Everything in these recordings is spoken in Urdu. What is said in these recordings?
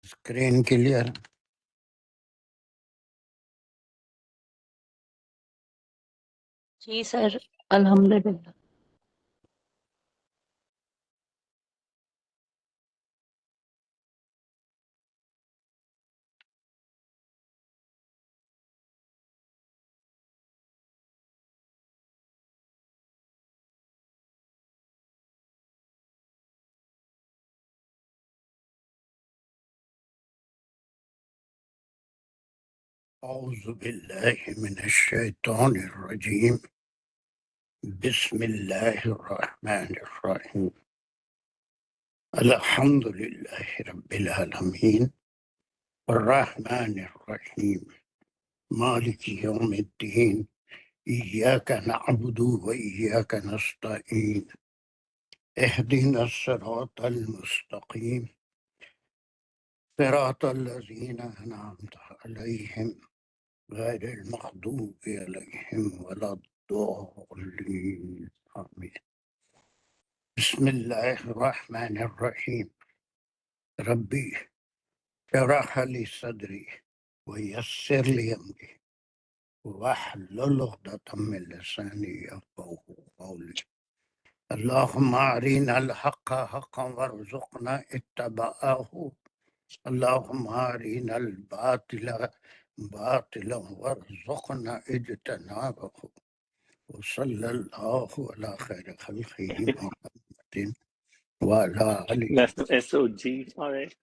Screen clear? جی سر، الحمدللہ. اعوذ باللہ من الشیطان الرجیم. بسم اللہ الرحمن الرحیم. الحمد للہ رب العالمین الرحمن الرحیم مالک یوم الدین. ایاک نعبد و ایاک نستعین. اہدنا الصراط المستقیم صراط الذین انعمت علیہم غیر المغضوب علیہم ولا الضالین. آمین. بسم اللہ الرحمن الرحیم. ربی اشرح لی صدری ویسر لی امری واحلل عقدۃ من لسانی یفقہوا قولی. اللہم ارنا الحق حقا وارزقنا اتباعہ. اللہم ارنا الباطل باطلا وارزقنا اجتنابہ. وصلی اللہ علی خیر خلقہ محمد وعلی آلہ. SOG. All right.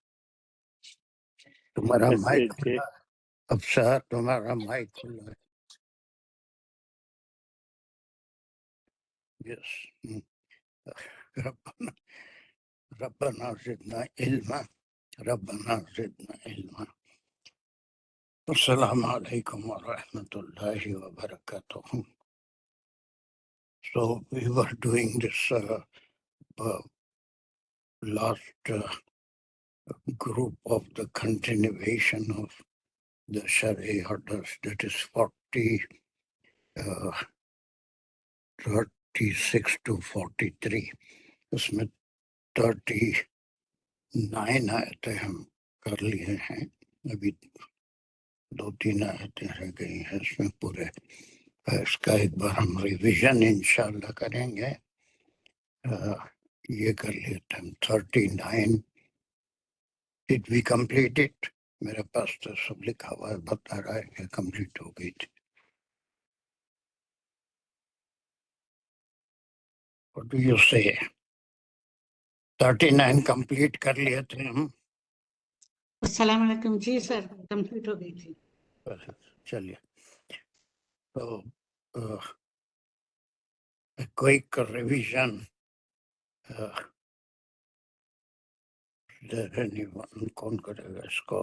تمہارا مائک SOG. کھلا ہے اب سر، تمہارا مائک کھلا ہے. یس. ربنا ربنا زدنا علما. ربنا زدنا علما. السلام علیکم ورحمۃ اللہ وبرکاتہ. So we were doing this last group of the continuation of the Shari orders, that is 36 to 43. اس میں 39 آیتیں ہم کر لیے ہیں. ابھی 2-3 آیتیں رہ گئی ہیں اس میں پورے. اس کا ایک بار ہم ریویژن انشاءاللہ کریں گے. یہ کر لیتے ہیں 39. Did we complete it? میرے پاس تو سب لکھا ہوا ہے، بتا رہا ہے کہ کمپلیٹ ہو گئی تھی. What do you say? 39 complete کر لیے تھے ہم. السلام علیکم. جی سر، کمپلیٹ ہو گئی تھی. چلیے تو کوئک ریویژن. کون کرے گا اس کو؟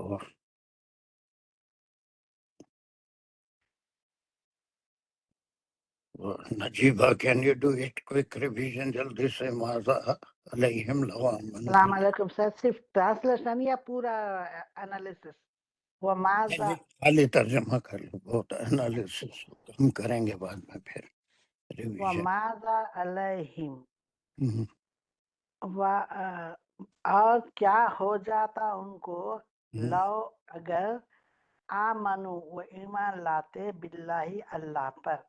Najiba, can you do it quick revision جلدی سے؟ ماذا علیہم لو آمنوا. السلام علیکم سر. صرف ٹرانسلیشن یا پورا انالیسس؟ وماذا خالی ترجمہ کر لو، بہت انالیسس ہم کریں گے بعد میں پھر ریویژن. وماذا علیہم اور کیا ہو جاتا ان کو لو اگر آمنو و ایمان لاتے باللہ اللہ پر،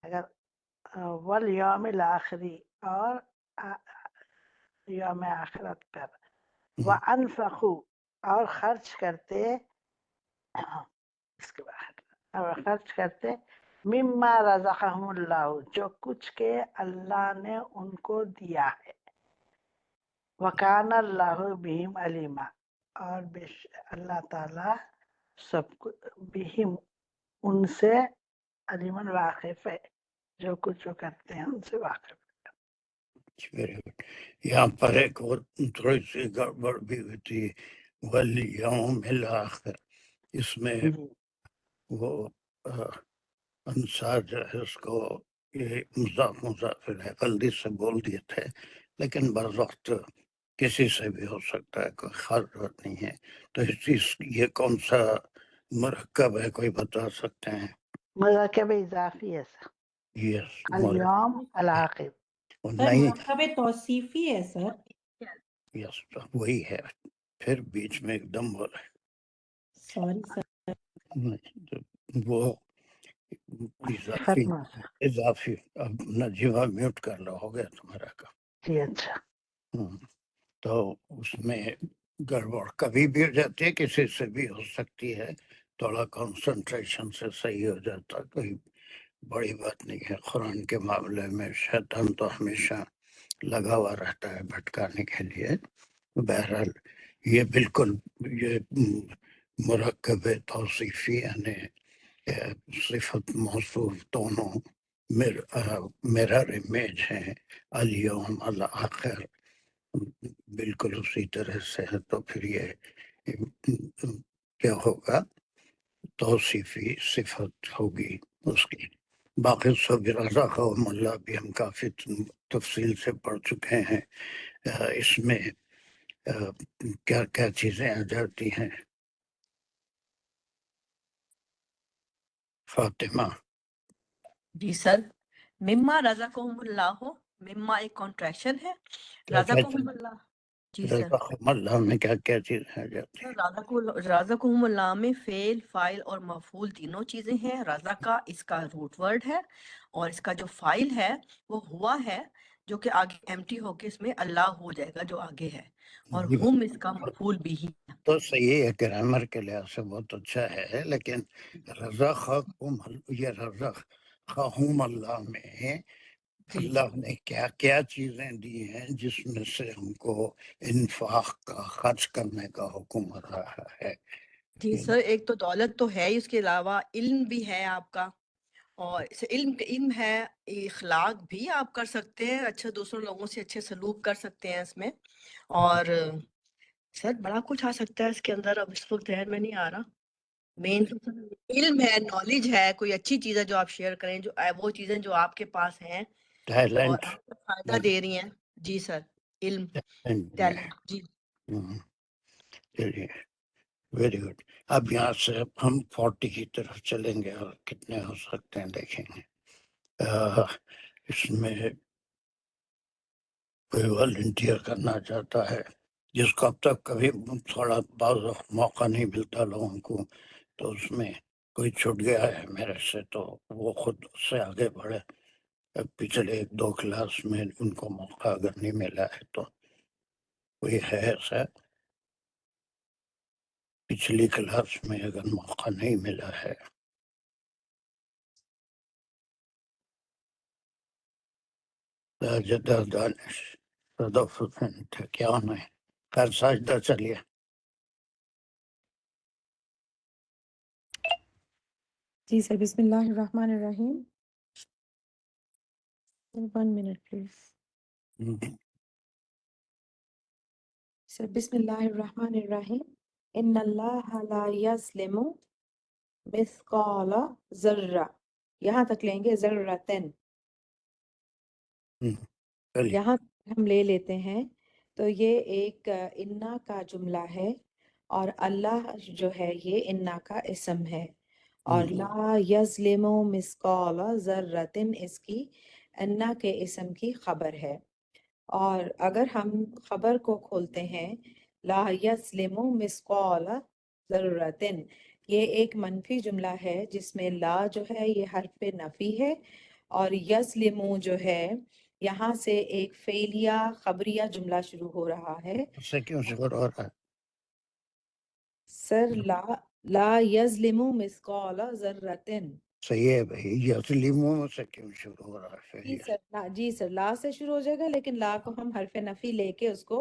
اگر والیوم الاخری اور یوم آخرت پر، وانفقوا اور خرچ کرتے، اس کے بعد اور خرچ کرتے مما رزقہم اللہ جو کچھ کے اللہ نے ان کو دیا ہے. وکان اللہ بہم علیما اور اللہ تعالی سب بہم ان سے علیمن واقف ہے، جو کچھ وہ کرتے ہیں ان سے واقف. Very good. یہاں پر ایک اور تھوڑی سی گڑبڑ بھی ہوئی تھی، والیوم الاخر. اس میں وہ انصار جو ہے اس کو یہ مضاف مضافر ہے، غلطی سے بول دیے تھے، لیکن بعض وقت کسی سے بھی ہو سکتا ہے، کوئی خاص ضرورت نہیں ہے. تو اس چیز یہ کون سا مرکب ہے، کوئی بتا سکتے ہیں؟ مرکب اضافی ہے سر. یس، الیوم الاخر. نہیں، مرکب توصیفی ہے سر. یس وہی ہے. پھر بیچ میں ایک دم بولے سوری سر. وہ اضافی ختم ہو گیا. اضافی. اب نجیبہ میوٹ کر لو، ہو گیا تمہارا کام. جی اچھا. تو اس میں گڑبڑ کبھی بھی ہو جاتی ہے، کسی سے بھی ہو سکتی ہے. تھوڑا کنسنٹریشن سے صحیح ہو جاتا، کوئی بڑی بات نہیں ہے. قرآن کے معاملے میں شیطان تو ہمیشہ لگا ہوا رہتا ہے بھٹکانے کے لیے. بہرحال یہ بالکل یہ مرکب توصیفی یعنی صفت موصوف دونوں مرر امیج ہیں. الیوم الآخر بالکل اسی طرح سے ہے. تو پھر یہ کیا ہوگا؟ توصیفی صفت ہوگی اس کی. باقی سب رضاقہم اللہ بھی ہم کافی تفصیل سے پڑھ چکے ہیں. اس میں کیا کیا چیزیں آ جاتی ہیں فاطمہ؟ جی سر. مما رزقہم اللہ، مما ایک کانٹریکشن ہے. کیا کیا رزقہم اللہ. جی سر. رزقہم اللہ میں کیا کیا چیزیں آ جاتی ہیں؟ رزقہم اللہ میں فعل، فاعل اور مفعول تینوں چیزیں ہیں. رزقہ اس کا روٹ ورڈ ہے، اور اس کا جو فاعل ہے وہ ہوا ہے، جو کہ آگے ایمٹی ہو کے اس میں اللہ ہو جائے گا جو آگے ہے، اور ہم اس کا مفعول بھی ہی ہے. تو صحیح ہے، گرامر کے لحاظ سے بہت اچھا ہے. لیکن رزقہم، یہ رزقہم اللہ میں جی اللہ نے کیا کیا چیزیں دی ہیں جس میں سے ہم کو انفاق کا، خرچ کرنے کا حکم ہو رہا ہے؟ جی سر. ایک تو دولت تو ہے ہی، اس کے علاوہ علم بھی ہے آپ کا، اور اس علم ہے. اخلاق بھی آپ کر سکتے ہیں، اچھا دوسروں لوگوں سے اچھے سلوک کر سکتے ہیں اس میں. اور سر بڑا کچھ آ سکتا ہے اس کے اندر، اب اس وقت ذہن میں نہیں آ رہا. مین علم ہے، نالج ہے، کوئی اچھی چیز ہے جو آپ شیئر کریں، جو وہ چیزیں جو آپ کے پاس ہیں اور ٹیلنٹ. آپ کو فائدہ دے رہی ہیں. جی سر. علم، ٹیلنٹ. جی چلیے ویری گڈ. اب یہاں سے ہم 40 کی طرف چلیں گے اور کتنے ہو سکتے ہیں دیکھیں گے. اس میں کوئی والنٹیئر کرنا چاہتا ہے جس کو اب تک کبھی تھوڑا بعض موقع نہیں ملتا لوگوں کو، تو اس میں کوئی چھٹ گیا ہے میرے سے تو وہ خود اس سے آگے بڑھے. پچھلے 1-2 کلاس میں ان کو موقع اگر نہیں ملا ہے تو کوئی ہے ایسا؟ پچھلی کلاس میں اگر موقع نہیں ملا ہے جدہ دانش صدف حسین تھے، کیا نہیں؟ خیر ساجدہ چلیے. جی سر. بسم اللہ الرحمن الرحیم. 1 منٹ پلیز سر. بسم اللہ الرحمن الرحیم. ان اللہ لا یظلم مثقال ذرہ، یہاں تک لیں گے ذرتن، چلیے. یہاں ہم لے لیتے ہیں. تو یہ ایک انا کا جملہ ہے، اور اللہ جو ہے یہ انا کا اسم ہے، اور لا یظلم مثقال ذرتن اس کی انا کے اسم کی خبر ہے. اور اگر ہم خبر کو کھولتے ہیں، لا یظلم مثقال ذرتن، یہ ایک منفی جملہ ہے جس میں لا جو ہے یہ حرف نفی ہے، اور یظلم جو ہے یہاں سے ایک فعلیہ خبریہ جملہ شروع ہو رہا ہے. اس سے کیوں شکر ہو رہا ہے؟ سر لا یظلم مثقال ذرتن. صحیح ہے بھائی، یظلموں سے کیوں شروع ہو رہا ہے؟ جی سر. جی سر، لا سے شروع ہو جائے گا، لیکن لا کو ہم حرف نفی لے کے اس کو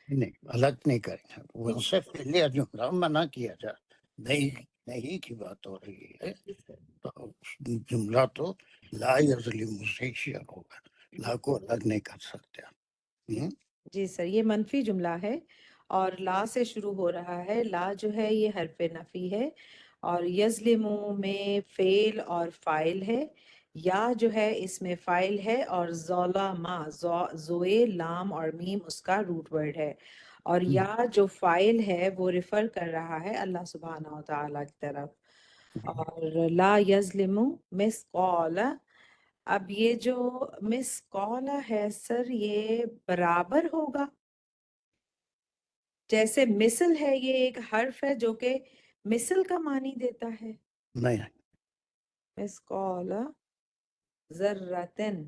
نہیں، الگ نہیں کریں گے، وہ سے پہلے جملہ منع کیا جائے. نہیں کی بات ہو رہی ہے، تو جملہ تو لا یظلم سے شروع ہوگا، لا کو الگ نہیں کر سکتے. جی سر، یہ منفی جملہ ہے اور لا سے شروع ہو رہا ہے. لا جو ہے یہ حرف نفی ہے، اور یظلمو میں فعل اور فاعل ہے. یا جو ہے اس میں فاعل ہے، اور ظلما زوئے لام اور میم اس کا روٹ ورڈ ہے. اور یا جو فاعل ہے وہ ریفر کر رہا ہے اللہ سبحانہ و تعالیٰ کی طرف. اور لا یظلم مثقال، اب یہ جو مس کالا ہے سر یہ برابر ہوگا؟ جیسے مثل ہے، یہ ایک حرف ہے جو کہ مثل کا معنی دیتا ہے. نہیں، مثقال ذرتن.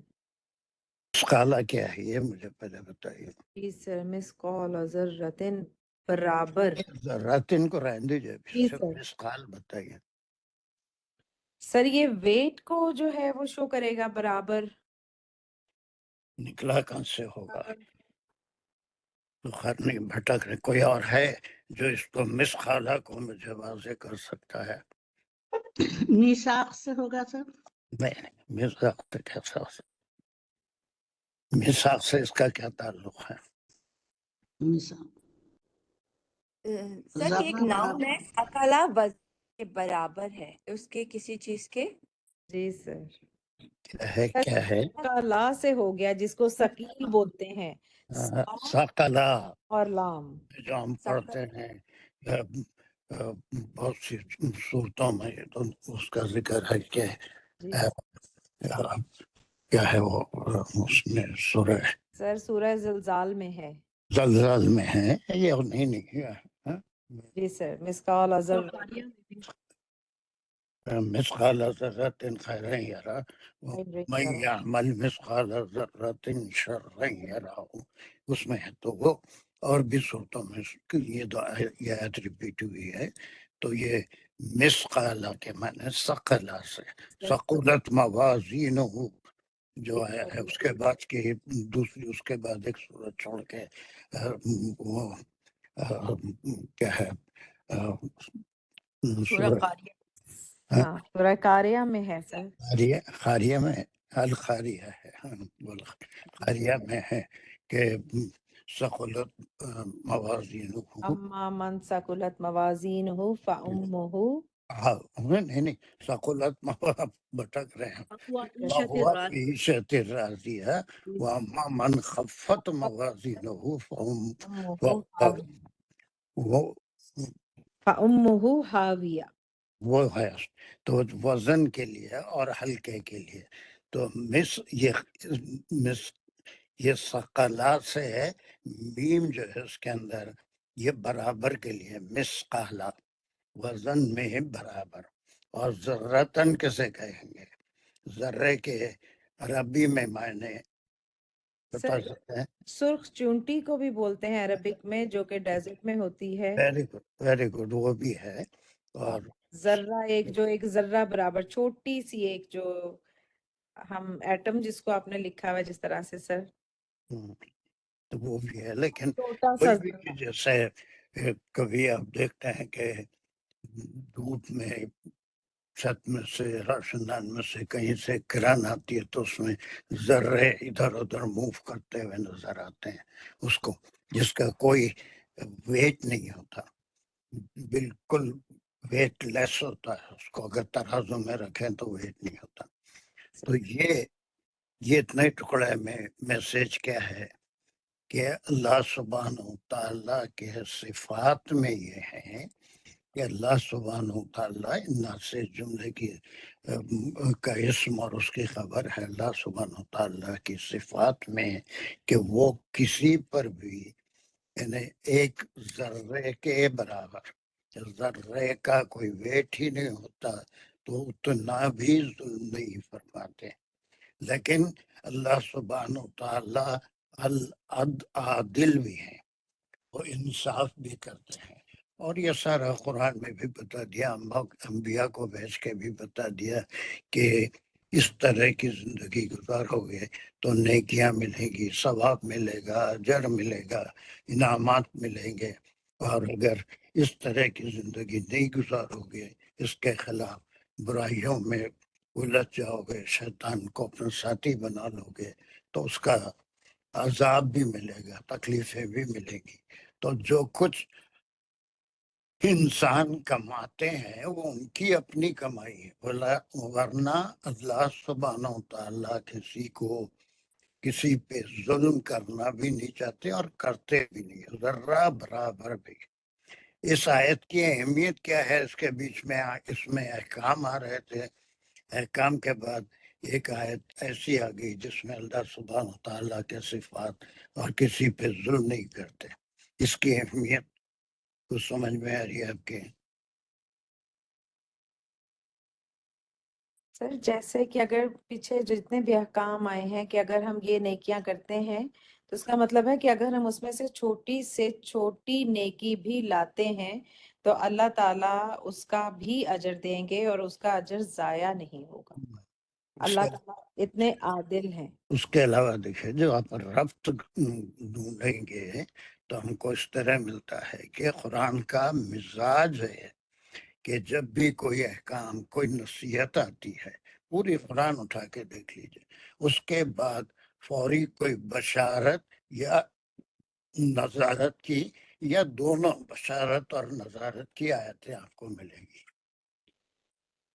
اسقالہ کیا ہے یہ مجھے پہلے بتائیے. جی سر، مثقال ذرتن برابر. ذراتن کو رہنے دیجیے، جی صرف سر. مسقال بتائیے. سر یہ ویٹ کو جو ہے وہ شو کرے گا برابر. نکلا کہاں سے ہوگا؟ تو خیر نہیں بھٹک رہے. کوئی اور ہے جو اس کو مسقالہ کو مجھے واضح کر سکتا ہے؟ میثاق سے ہوگا سر. نہیں، میثاق سے کیسا ہو سکتا؟ میثاق سے اس کا کیا تعلق ہے؟ میثاق سر یہ ایک ذرہ ناؤن برابر. ہے، اکلا وزن کے برابر ہے اس کے کسی چیز کے. جی سر. کیا ہے کیا ہے؟ کا لا سے ہو گیا جس کو ثقیل بولتے ہیں. ثقلہ اور لام. جو ہم پڑھتے ہیں بہت سی صورتوں میں، تو اس کا ذکر ہے کہ جی کیا ہے وہ اس میں سورہ سر سورہ زلزال میں ہے. زلزال میں ہے یہ نہیں ہے. جی سر. مثقال ذرہ. مثقال ذرۃ خیرا یرا ومن یعمل مثقال ذرۃ شرا یرہ، اس میں ہے. تو وہ اور بھی صورتوں میں یہ یہ آیت ریپیٹ ہوئی ہے. تو یہ مثقالہ کے معنی ثقلہ سے، ثقلت موازینہ جو آیا ہے. اس کے بعد کی دوسری، اس کے بعد ایک صورت چھوڑ کے وہ کیا ہے سورہ سورہ قاریہ. ہاں سورہ قاریہ میں ہے سر. خاریہ میں الخاریہ ہے. خاریہ میں ہے کہ ثقلت موازینہ. اما من ثقلت موازینہ فامہ. نہیں ثقلت بھٹک رہے ہیں. وهو في عيشة راضية وأما من خفت موازينه فامہ حاویہ. وہ ہے. تو وزن کے لیے اور ہلکے کے لیے تو یہ ثقلہ سے ہے. میم جو ہے اس کے اندر یہ برابر کے لیے مثقالہ، وزن میں برابر. اور ذرتن کسے کہیں گے؟ ذرے کے عربی میں معنی بتا سکتے ہیں؟ سرخ چونٹی کو بھی بولتے ہیں عربک میں، جو کہ ڈیزرٹ میں ہوتی ہے. ویری گڈ وہ بھی ہے. اور ذرہ ایک ذرہ برابر چھوٹی سی ایک جو ہم ایٹم جس کو آپ نے لکھا ہوا ہے جس طرح سے سر. تو وہ بھی ہے. لیکن چھوٹا سا کوئی بھی ذرہ. جیسے کبھی آپ دیکھتے ہیں کہ دودھ میں چھت میں سے راشن دان میں سے کہیں سے کران آتی ہے تو اس میں ذرے ادھر ادھر موو کرتے ہوئے نظر آتے ہیں. اس کو جس کا کوئی ویٹ نہیں ہوتا، بالکل ویٹ لیس ہوتا ہے. اس کو اگر ترازو میں رکھیں تو ویٹ نہیں ہوتا. تو یہ اتنے ٹکڑے میں میسج کیا ہے کہ اللہ سبحانہ تعالیٰ کے صفات میں یہ ہے کہ اللہ سبحانہ تعالیٰ انا سے جملے کی کا اسم اور اس کی خبر ہے. اللہ سبحانہ تعالیٰ کی صفات میں کہ وہ کسی پر بھی یعنی ایک ذرے کے برابر، ذرے کا کوئی ویٹ ہی نہیں ہوتا تو اتنا بھی ظلم نہیں فرماتے. لیکن اللہ سبحانہ تعالیٰ العادل بھی ہیں، وہ انصاف بھی کرتے ہیں. اور یہ سارا قرآن میں بھی بتا دیا، انبیاء کو بھیج کے بھی بتا دیا کہ اس طرح کی زندگی گزارو گے تو نیکیاں ملیں گی، ثواب ملے گا، اجر ملے گا، انعامات ملیں گے. اور اگر اس طرح کی زندگی نہیں گزارو گے، اس کے خلاف برائیوں میں الجھ جاؤ گے، شیطان کو اپنا ساتھی بنا لو گے، تو اس کا عذاب بھی ملے گا، تکلیفیں بھی ملیں گی. تو جو کچھ انسان کماتے ہیں وہ ان کی اپنی کمائی ہے، ورنہ اللہ سبحانہ تعالیٰ کسی پہ ظلم کرنا بھی نہیں چاہتے اور کرتے بھی نہیں، ذرہ برابر بھی. اس آیت کی اہمیت کیا ہے؟ اس کے بیچ میں اس میں احکام آ رہے تھے. احکام کے بعد ایک آیت ایسی آ گئی جس میں اللہ سبحانہ تعالیٰ کے صفات اور کسی پہ ظلم نہیں کرتے. اس کی اہمیت کچھ سمجھ میں آ رہی ہے آپ کے؟ سر جیسے کہ اگر پیچھے جتنے بھی احکام آئے ہیں کہ اگر ہم یہ نیکیاں کرتے ہیں تو اس کا مطلب ہے کہ اگر ہم اس میں سے چھوٹی نیکی بھی لاتے ہیں تو اللہ تعالیٰ اس کا بھی اجر دیں گے اور اس کا اجر ضائع نہیں ہوگا. اس اللہ کے تعالیٰ اتنے عادل ہیں. اس کے علاوہ دیکھیں جو آپ ربط ڈھونڈیں گے تو ہم کو اس طرح ملتا ہے کہ قرآن کا مزاج ہے کہ جب بھی کوئی احکام کوئی نصیحت آتی ہے پوری قرآن اٹھا کے دیکھ لیجئے، اس کے بعد فوری کوئی بشارت یا نظارت کی یا دونوں بشارت اور نظارت کی آیتیں آپ کو ملیں گی.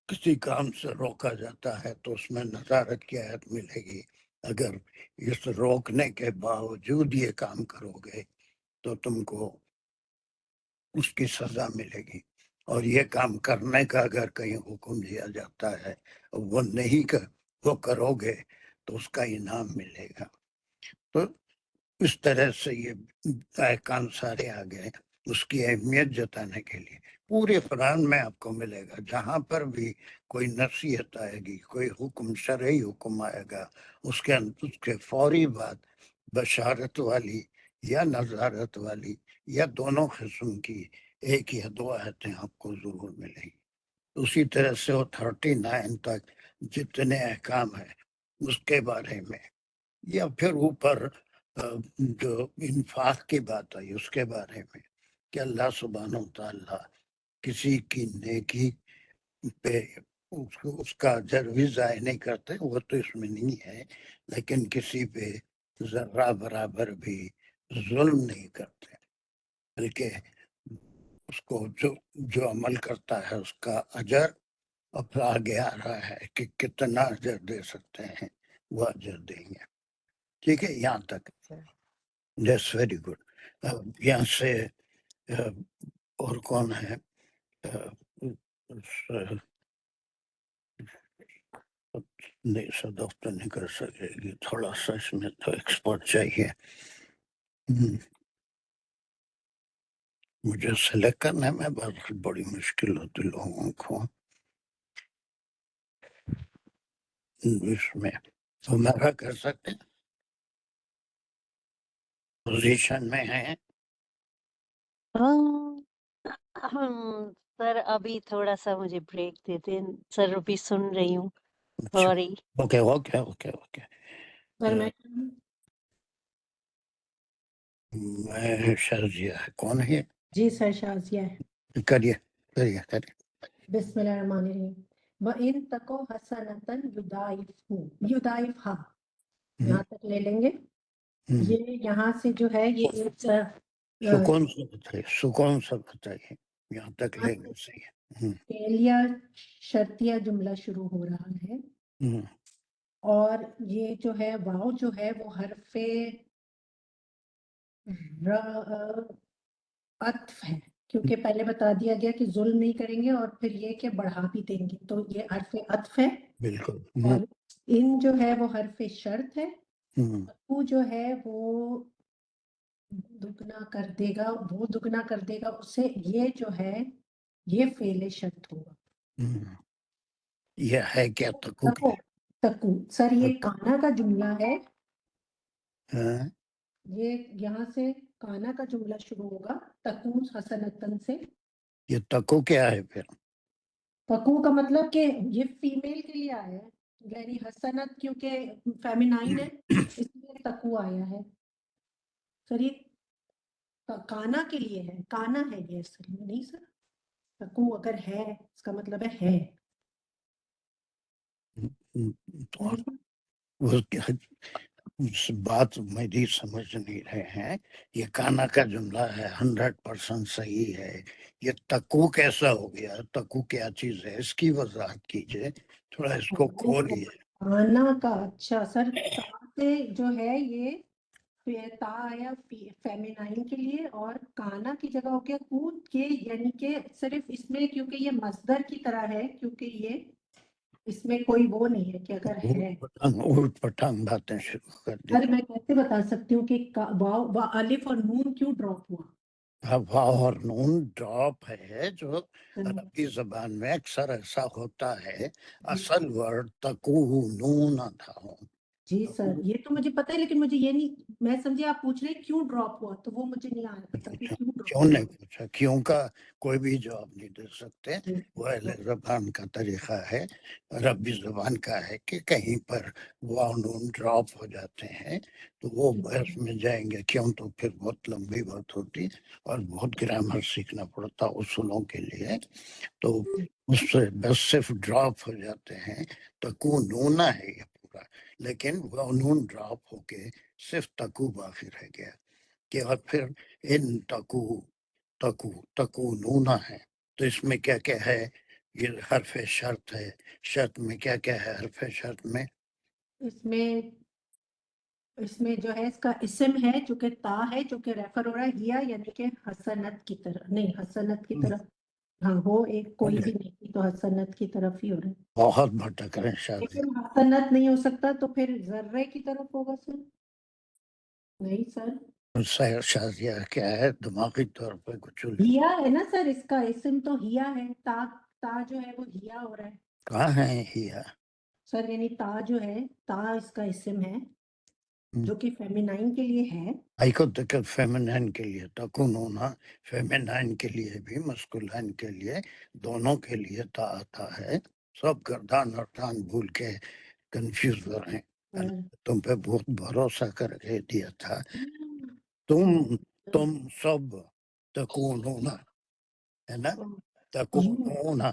کسی کام سے روکا جاتا ہے تو اس میں نظارت کی آیت ملے گی، اگر اس روکنے کے باوجود یہ کام کرو گے تو تم کو اس کی سزا ملے گی، اور یہ کام کرنے کا اگر کہیں حکم دیا جاتا ہے وہ نہیں وہ کرو گے تو اس کا انعام ملے گا. تو اس طرح سے یہ احکام سارے آ گئے اس کی اہمیت جتانے کے لیے. پورے قرآن میں آپ کو ملے گا جہاں پر بھی کوئی نصیحت آئے گی، کوئی حکم شرعی حکم آئے گا، اس کے فوری بعد بشارت والی یا نظارت والی یا دونوں قسم کی ایک یا دو آیتیں آپ کو ضرور ملیں گی. اسی طرح سے وہ 39 تک جتنے احکام ہیں اس کے بارے میں، یا پھر اوپر جو انفاق کی بات آئی اس کے بارے میں کہ اللہ سبحانہ وتعالی کسی کی نیکی پہ اس کا اجر بھی ضائع نہیں کرتے، وہ تو اس میں نہیں ہے، لیکن کسی پہ ذرہ برابر بھی ظلم نہیں کرتے، بلکہ اس کو جو عمل کرتا ہے اس کا اجر اور پھر آگے آ رہا ہے کہ کتنا اجر دے سکتے ہیں وہ اجر دیں گے. ٹھیک ہے یہاں تک؟ That's very good. یہاں سے اور کون ہے؟ نہیں صدف تو نہیں کر سکے گی، تھوڑا سا اس میں تو ایکسپرٹ چاہیے. مجھے سلیکٹ کرنے میں بڑی مشکل ہوتی لوگوں کو اس میں. تو میرا کر سکتے پوزیشن میں ہے. سر ابھی تھوڑا سا مجھے بریک دے دیں سر، ابھی سن رہی ہوں. اچھا sorry. Okay okay okay okay. میں شرجیہ ہے. کون ہے؟ جی سر شازیہ ہے. کریے کریے کریے. بسم اللہ الرحمن الرحیم. وَإِن تَكُ حَسَنَةً يُضَاعِفْهَا یہاں تک لے لیں گے. یہ یہاں سے جو ہے یہ ایک سکون سے بتائیے، سکون سے بتائیے، یہاں تک لیں گے صحیح. فعلیہ شرطیہ جملہ شروع ہو رہا ہے، اور یہ جو ہے واو جو ہے وہ حرف عطف ہے، کیونکہ پہلے بتا دیا گیا کہ ظلم نہیں کریں گے اور پھر یہ کہ بڑھا بھی دیں گے، تو یہ حرف عطف ہے. بالکل. اور ان جو ہے وہ حرف شرط ہے. وہ جو ہے وہ دگنا کر دے گا، وہ دگنا کر دے گا اسے، یہ جو ہے یہ فعل شرط ہوگا. یہ ہے کیا تکو کیا؟ تکو سر یہ کانا کا جملہ ہے. یہ یہاں سے کانا کا جملہ شروع ہوگا تکو حسنتن سے. یہ تکو کیا ہے پھر؟ تکو کا مطلب کہ یہ فیمیل کے لیے آیا ہے، یعنی حسنت کیونکہ فیمینائن ہے اس لیے تکو آیا ہے. سر یہ کانا کے لیے ہے، کانا ہے یہ اصل میں نہیں سر. تکو اگر ہے اس کا مطلب ہے. بات میری سمجھ نہیں رہے ہیں. یہ کانا کا جملہ ہے، 100% صحیح ہے. یہ تکو کیسا ہو گیا؟ تکو کیا چیز ہے؟ اس کی وضاحت کیجئے تھوڑا، اس کو کھولیے. کانا کا اچھا سر سے جو ہے یہ تا آیا فیمینائن کے لیے، اور کانا کی جگہ ہو گیا کود کے، یعنی کہ صرف اس میں کیونکہ یہ مصدر کی طرح ہے، کیونکہ یہ اس میں کوئی وہ نہیں ہے کہ اگر ہے. اوٹ پٹانگ باتیں شروع کر دی. سر میں کیسے بتا سکتی ہوں کہ الف اور نون کیوں ڈراپ ہوا؟ واو اور نون ڈراپ ہے جو ہم، عربی زبان میں اکثر ایسا ہوتا ہے. جی اصل ورڈ تکونون تھا. جی سر یہ تو مجھے پتا ہے لیکن مجھے یہ نہیں میں سمجھے آپ پوچھ رہے ہیں کیوں ڈراپ ہوا تو وہ مجھے نہیں آ رہا پتا کہ کیوں کیوں ڈراپ نہیں ہوا. پوچھا؟ کیوں کا کوئی بھی جواب نہیں دے سکتے. جی وہ اہل زبان کا طریقہ ہے، عربی زبان کا ہے کہ کہیں پر واو نون ڈراپ ہو جاتے ہیں تو وہ بحث میں جائیں گے کیوں، تو پھر بہت لمبی بات ہوتی اور بہت گرامر سیکھنا پڑتا اصولوں کے لیے. تو اس سے بس صرف ڈراپ ہو جاتے ہیں. تکونونا ہے یہ پورا، لیکن واو نون ڈراپ ہو کے صرف تکو باقی رہ گیا کہ اور پھر ان تکونونا ہے. تو اس میں کیا کیا ہے؟ یہ حرف شرط ہے. شرط میں کیا کیا ہے؟ حرف شرط میں اس میں جو ہے اس کا اسم ہے جو کہ تا ہے جو کہ ریفر ہو رہا ہے ہیا یعنی کہ حسنت کی طرف نہیں حسنت کی طرف ہاں ہو ایک کوئی بھی نہیں تو حسنت کی طرف ہی ہو رہا ہے بہت بھٹک رہے ہیں شادی. لیکن حسنت نہیں ہو سکتا تو پھر ذرے کی طرف ہوگا سر نہیں سر شازیہ کیا ہے؟ دماغی طور پہ کچھ ہیا ہے نا سر اس کا اسم تو ہیا ہے تا جو ہے وہ ہیا ہو رہا ہے کہاں ہے ہیا؟ سر یعنی تا جو ہے تا اس کا اسم ہے جو کہ فیمینائن کے لیے ہے آئی کو دیکھ فیمنائن کے لیے تکونونا، فیمنائن کے لیے بھی مسکولائن کے لیے دونوں کے لیے تا آتا ہے. سب گردان اور تان بھول کے کنفیوز ہو رہے ہیں. تم پہ بہت بھروسہ کر کے دیا تھا. تم سب تکونونا ہے نا، تکونونا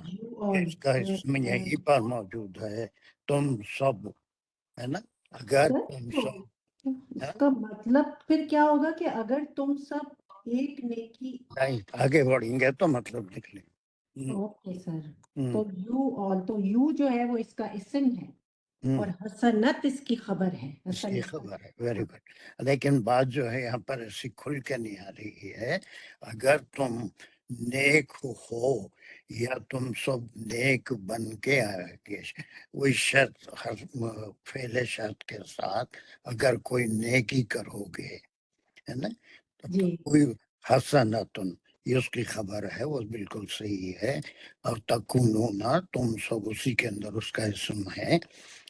اس کا اسم یہیں پر موجود ہے. تم سب ہے نا، اگر تم سب اس کا مطلب پھر کیا ہوگا کہ اگر تم سب ایک نیکی نہیں آگے بڑھیں گے تو مطلب نکلیں. اوکے سر تو یو آل تو یو جو ہے وہ اس کا اسم ہے اور حسنت اس کی خبر ہے اس کی حسنت خبر ہے. Very good. لیکن بات جو ہے یہاں پر ایسی کھل کے نہیں آ رہی ہے. اگر تم نیک ہو یا تم سب نیک بن کے آئے گے، وہی شرط فعل شرط کے ساتھ اگر کوئی نیکی کرو گے ہے نا، جی کوئی حسنتن یہ اس کی خبر ہے، وہ بالکل صحیح ہے. اور تکونونا تم سب اسی کے اندر اس کا اسم ہے.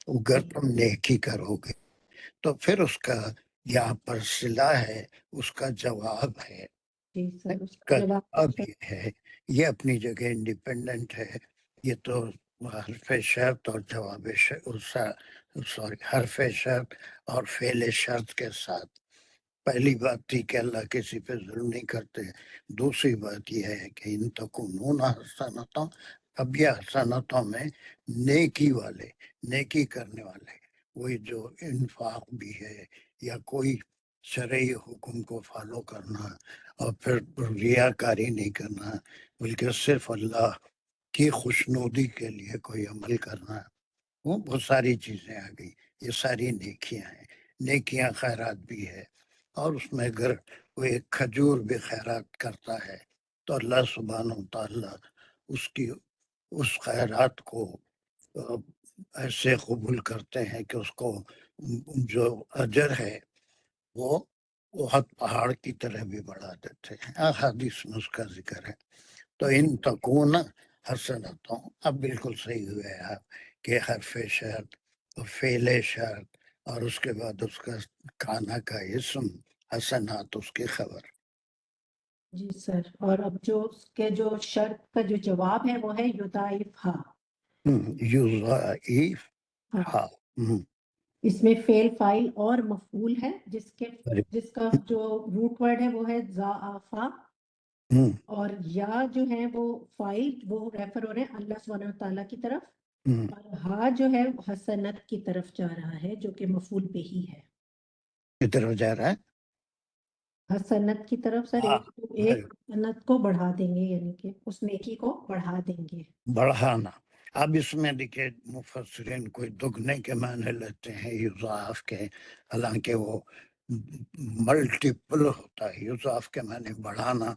اگر تم نیکی کرو گے تو پھر اس کا یہاں پر صلہ ہے، اس کا جواب ہے. جی سر اس اس کا کا جواب جواب یہ ہے، یہ اپنی جگہ انڈیپینڈنٹ ہے. یہ تو حرف شرط اور جواب سوری حرف شرط اور فعل شرط کے ساتھ. پہلی بات تھی کہ اللہ کسی پہ ظلم نہیں کرتے. دوسری بات یہ ہے کہ ان تکونون حسنتوں، اب یہ حسنتوں میں نیکی والے، نیکی کرنے والے، وہی جو انفاق بھی ہے یا کوئی شرعی حکم کو فالو کرنا اور پھر ریاکاری نہیں کرنا بلکہ صرف اللہ کی خوشنودی کے لیے کوئی عمل کرنا، وہ بہت ساری چیزیں آ گئی. یہ ساری نیکیاں ہیں. نیکیاں خیرات بھی ہے، اور اس میں اگر وہ ایک کھجور بھی خیرات کرتا ہے تو اللہ سبحانہ و تعالیٰ اس خیرات کو ایسے قبول کرتے ہیں کہ اس کو جو اجر ہے وہ بہت پہاڑ کی طرح بھی بڑھا دیتے ہیں. احادیث میں اس کا ذکر ہے. تو ان تکون حسنتوں، اب بالکل صحیح ہوئے آپ کہ حرف شرط فعل شرط اور اس کے بعد اس کا کانا کا اسم حسنات اس کی خبر. جی سر اور اب جو اس کے جو شرط کا جو جواب ہے وہ ہے یضاعف ہا یضاعف ہا. اس میں فعل فاعل اور مفعول ہے جس کا جو روٹ ورڈ ہے وہ ہے ضعفا اور یا جو ہے وہ فاعل وہ ریفر ہو رہے ہیں اللہ سبحانہ و تعالیٰ کی طرف اور ہا جو ہے حسنت کی طرف جا رہا ہے جو کہ مفعول به ہی ہے. کی طرف جا رہا ہے حسنت کی طرف سر ایک حسنت کو بڑھا دیں گے یعنی کہ اس نیکی کو بڑھا دیں گے. بڑھانا. اب اس میں دیکھیں مفسرین کوئی دگنے کے معنی لیتے ہیں یضاعف کے، حالانکہ وہ ملٹیپل ہوتا ہے. یضاعف کے معنی بڑھانا.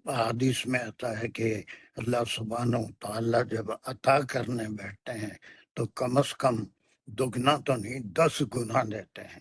حدیث میں آتا ہے کہ اللہ سبحانہ و تعالیٰ جب عطا کرنے بیٹھتے ہیں تو کم از کم دگنا تو نہیں 10 گنا دیتے ہیں.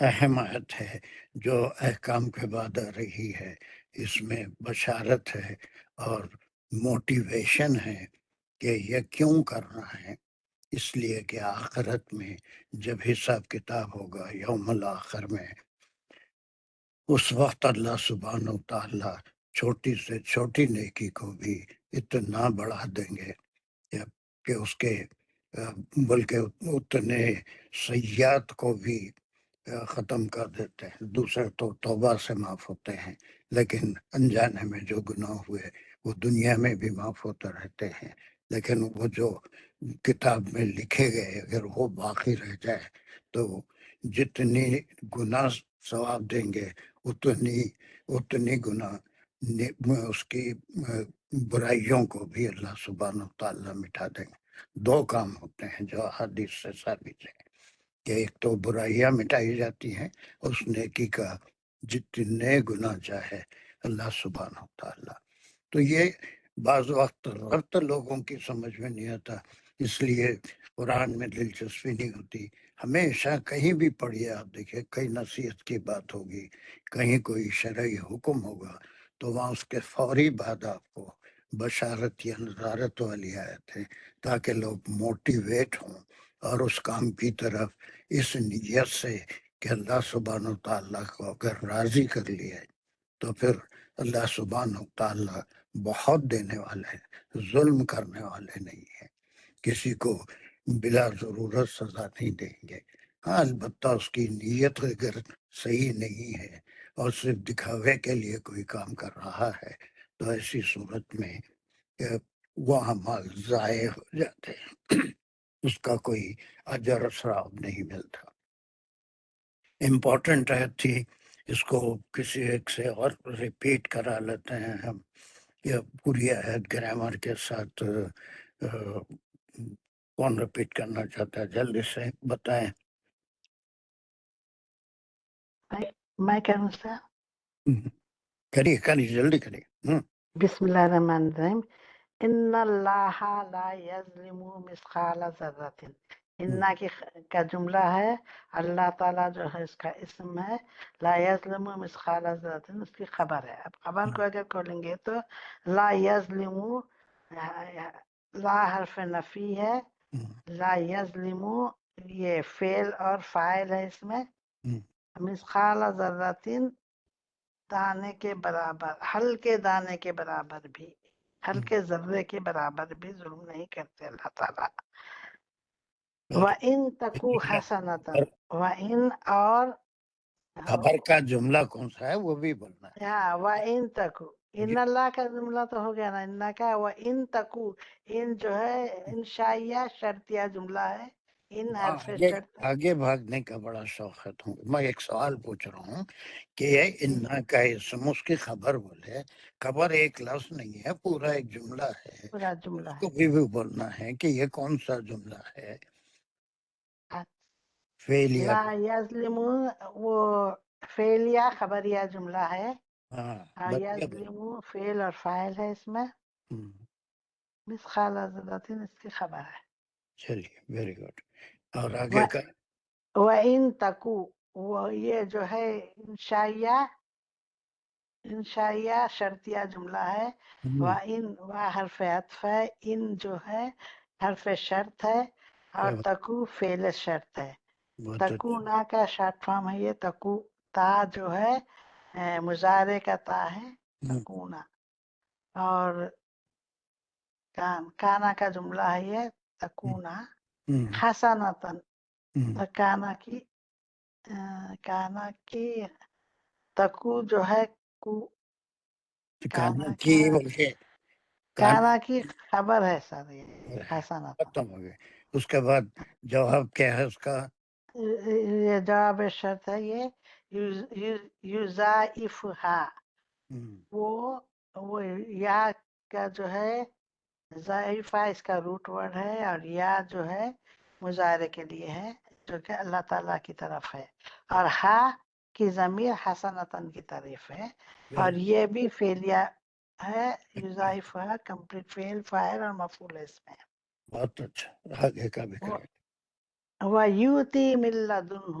اہم آیت ہے جو احکام کے بعد آ رہی ہے. اس میں بشارت ہے اور موٹیویشن ہے کہ یہ کیوں کرنا ہے. اس لیے کہ آخرت میں جب حساب کتاب ہوگا یوم الآخر میں، اس وقت اللہ سبحانہ و تعالیٰ چھوٹی سے چھوٹی نیکی کو بھی اتنا بڑھا دیں گے کہ اس کے بلکہ اتنے سیئات کو بھی ختم کر دیتے ہیں. دوسرے تو توبہ سے معاف ہوتے ہیں، لیکن انجانے میں جو گناہ ہوئے وہ دنیا میں بھی معاف ہوتے رہتے ہیں. لیکن وہ جو کتاب میں لکھے گئے اگر وہ باقی رہ جائے تو جتنی گناہ ثواب دیں گے اتنی گناہ اس کی برائیوں کو بھی اللہ سبحانہ و تعالیٰ مٹا دیں گے. دو کام ہوتے ہیں جو حدیث سے ثابت ہے کہ ایک تو برائیاں مٹائی جاتی ہیں، اس نیکی کا جتنے گناہ چاہے اللہ سبحانہ و تعالیٰ. تو یہ بعض وقت ربط لوگوں کی سمجھ میں نہیں آتا، اس لیے قرآن میں دلچسپی نہیں ہوتی. ہمیشہ کہیں بھی پڑھیے آپ دیکھیں، کہیں نصیحت کی بات ہوگی، کہیں کوئی شرعی حکم ہوگا تو وہاں اس کے فوری بعد آپ کو بشارت یا نظارت والی آیت ہے تاکہ لوگ موٹیویٹ ہوں اور اس کام کی طرف اس نیت سے کہ اللہ سبحانہ و تعالیٰ کو اگر راضی کر لیا تو پھر اللہ سبحانہ و تعالیٰ بہت دینے والے ہیں، ظلم کرنے والے نہیں ہیں، کسی کو بلا ضرورت سزا نہیں دیں گے. ہاں البتہ اس کی نیت اگر صحیح نہیں ہے اور صرف دکھاوے کے لیے کوئی کام کر رہا ہے تو ایسی صورت میں وہ اعمال ضائع ہو جاتے ہیں، اس کا کوئی اجر و ثواب نہیں ملتا. امپورٹنٹ آیت تھی، اس کو کسی ایک سے اور ریپیٹ کرا لیتے ہیں ہم. یہ پوری آیت گرامر کے ساتھ کون ریپیٹ کرنا چاہتا ہے جلدی سے بتائیں. میں کروں سر؟ کریے جلدی کریے. بسم اللہ الرحمن الرحیم. ان اللہ لا یظلم مثقال ذرۃ. ان کا جملہ ہے، اللہ تعالیٰ جو ہے اس کا اسم ہے، لا یظلم مثقال ذرۃ اس کی خبر ہے. اب خبر کو اگر کھولیں گے تو لا یظلم، لا حرف نفی ہے، لا یظلم یہ فعل اور فاعل ہے اس میں. مثقال ذرۃ دانے کے برابر، ہلکے دانے کے برابر بھی، ہلکے ذرے کے برابر بھی ظلم نہیں کرتے اللہ تعالیٰ. وَإِن تَكُ حَسَنَةً، وَإِن اور خبر کا جملہ کون سا ہے وہ بھی بولنا ہے. ہاں وَإِن تَكُ، ان اللہ کا جملہ تو ہو گیا نا، ان کا. وَإِن تَكُ، ان جو ہے انشائیہ شرطیہ جملہ ہے، ان حرف شرط ہے. آگے بھاگنے کا بڑا شوق ہے تم. میں ایک سوال پوچھ رہا ہوں کہ یہ انا کا اسم اس کی خبر بولے، خبر ایک لفظ نہیں ہے، پورا ایک جملہ ہے. پورا جملہ اس ہے. کو بھی بولنا ہے کہ یہ کون سا جملہ ہے. فعلیہ لا یظلم وہ فعلیہ خبریہ جملہ ہے. ہاں یظلم فعل اور فاعل ہے اس میں. مثقال ذرۃ اس کی خبر ہے. چلیے ویری گڈ. اور آگے کا وَإِن تَكُ، وہ یہ جو ہے انشائیہ شرطیہ جملہ ہے. وَإِن وہ حرف عطف ہے، ان جو ہے حرف شرط ہے، اور تکو فعل شرط ہے. تکونا کا شارٹ فارم ہے یہ. تکو تا جو ہے مضارع کا تا ہے تکونا. اور کانا کا جملہ ہے یہ تکونا. حسنتن کانا کی تکو جو ہے کانا کی خبر ہے سر یہ حسنتن. ختم ہو گئے. اس کے بعد جواب کیا ہے اس کا؟ یہ جواب شرط ہے یہ یضاعفھا. وہ یا کا جو ہے ضعیفہ اس کا روٹ ورڈ ہے، اور یا جو ہے مظاہرے کے لیے ہے جو کہ اللہ تعالیٰ کی طرف ہے. اور ہا کی ضمیر حسنتن کی طرف ہے، اور یہ بھی فعلیہ ہے. یضاعفھا کمپلیٹ فعل فاعل اور مفعول اس میں. بہت اچھا. آگے کا بھی کریں. وَيُؤْتِي مِن لَّدُنْهُ،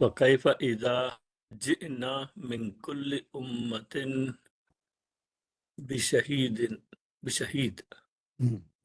وكيف إذا جئنا من كل أمة بشهيد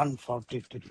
143,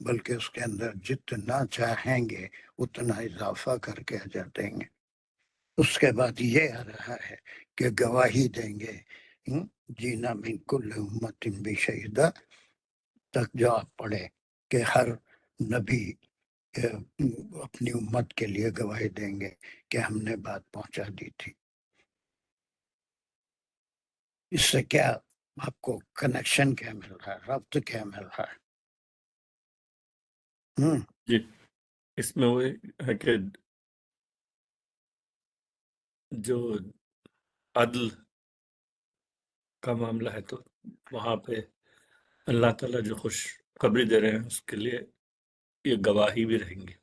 بلکہ اس کے اندر جتنا چاہیں گے اتنا اضافہ کر کے اجر دیں گے۔ اس کے بعد یہ آ رہا ہے کہ گواہی دیں گے، جینا من کل امت بشہیدہ تک جو آپ پڑھے کہ ہر نبی اپنی امت کے لیے گواہی دیں گے کہ ہم نے بات پہنچا دی تھی۔ اس سے کیا آپ کو کنیکشن کیا مل رہا ہے، ربط کیا مل رہا ہے؟ جی اس میں وہ ہے کہ جو عدل کا معاملہ ہے تو وہاں پہ اللہ تعالیٰ جو خوش خبری دے رہے ہیں اس کے لیے یہ گواہی بھی رہیں گی۔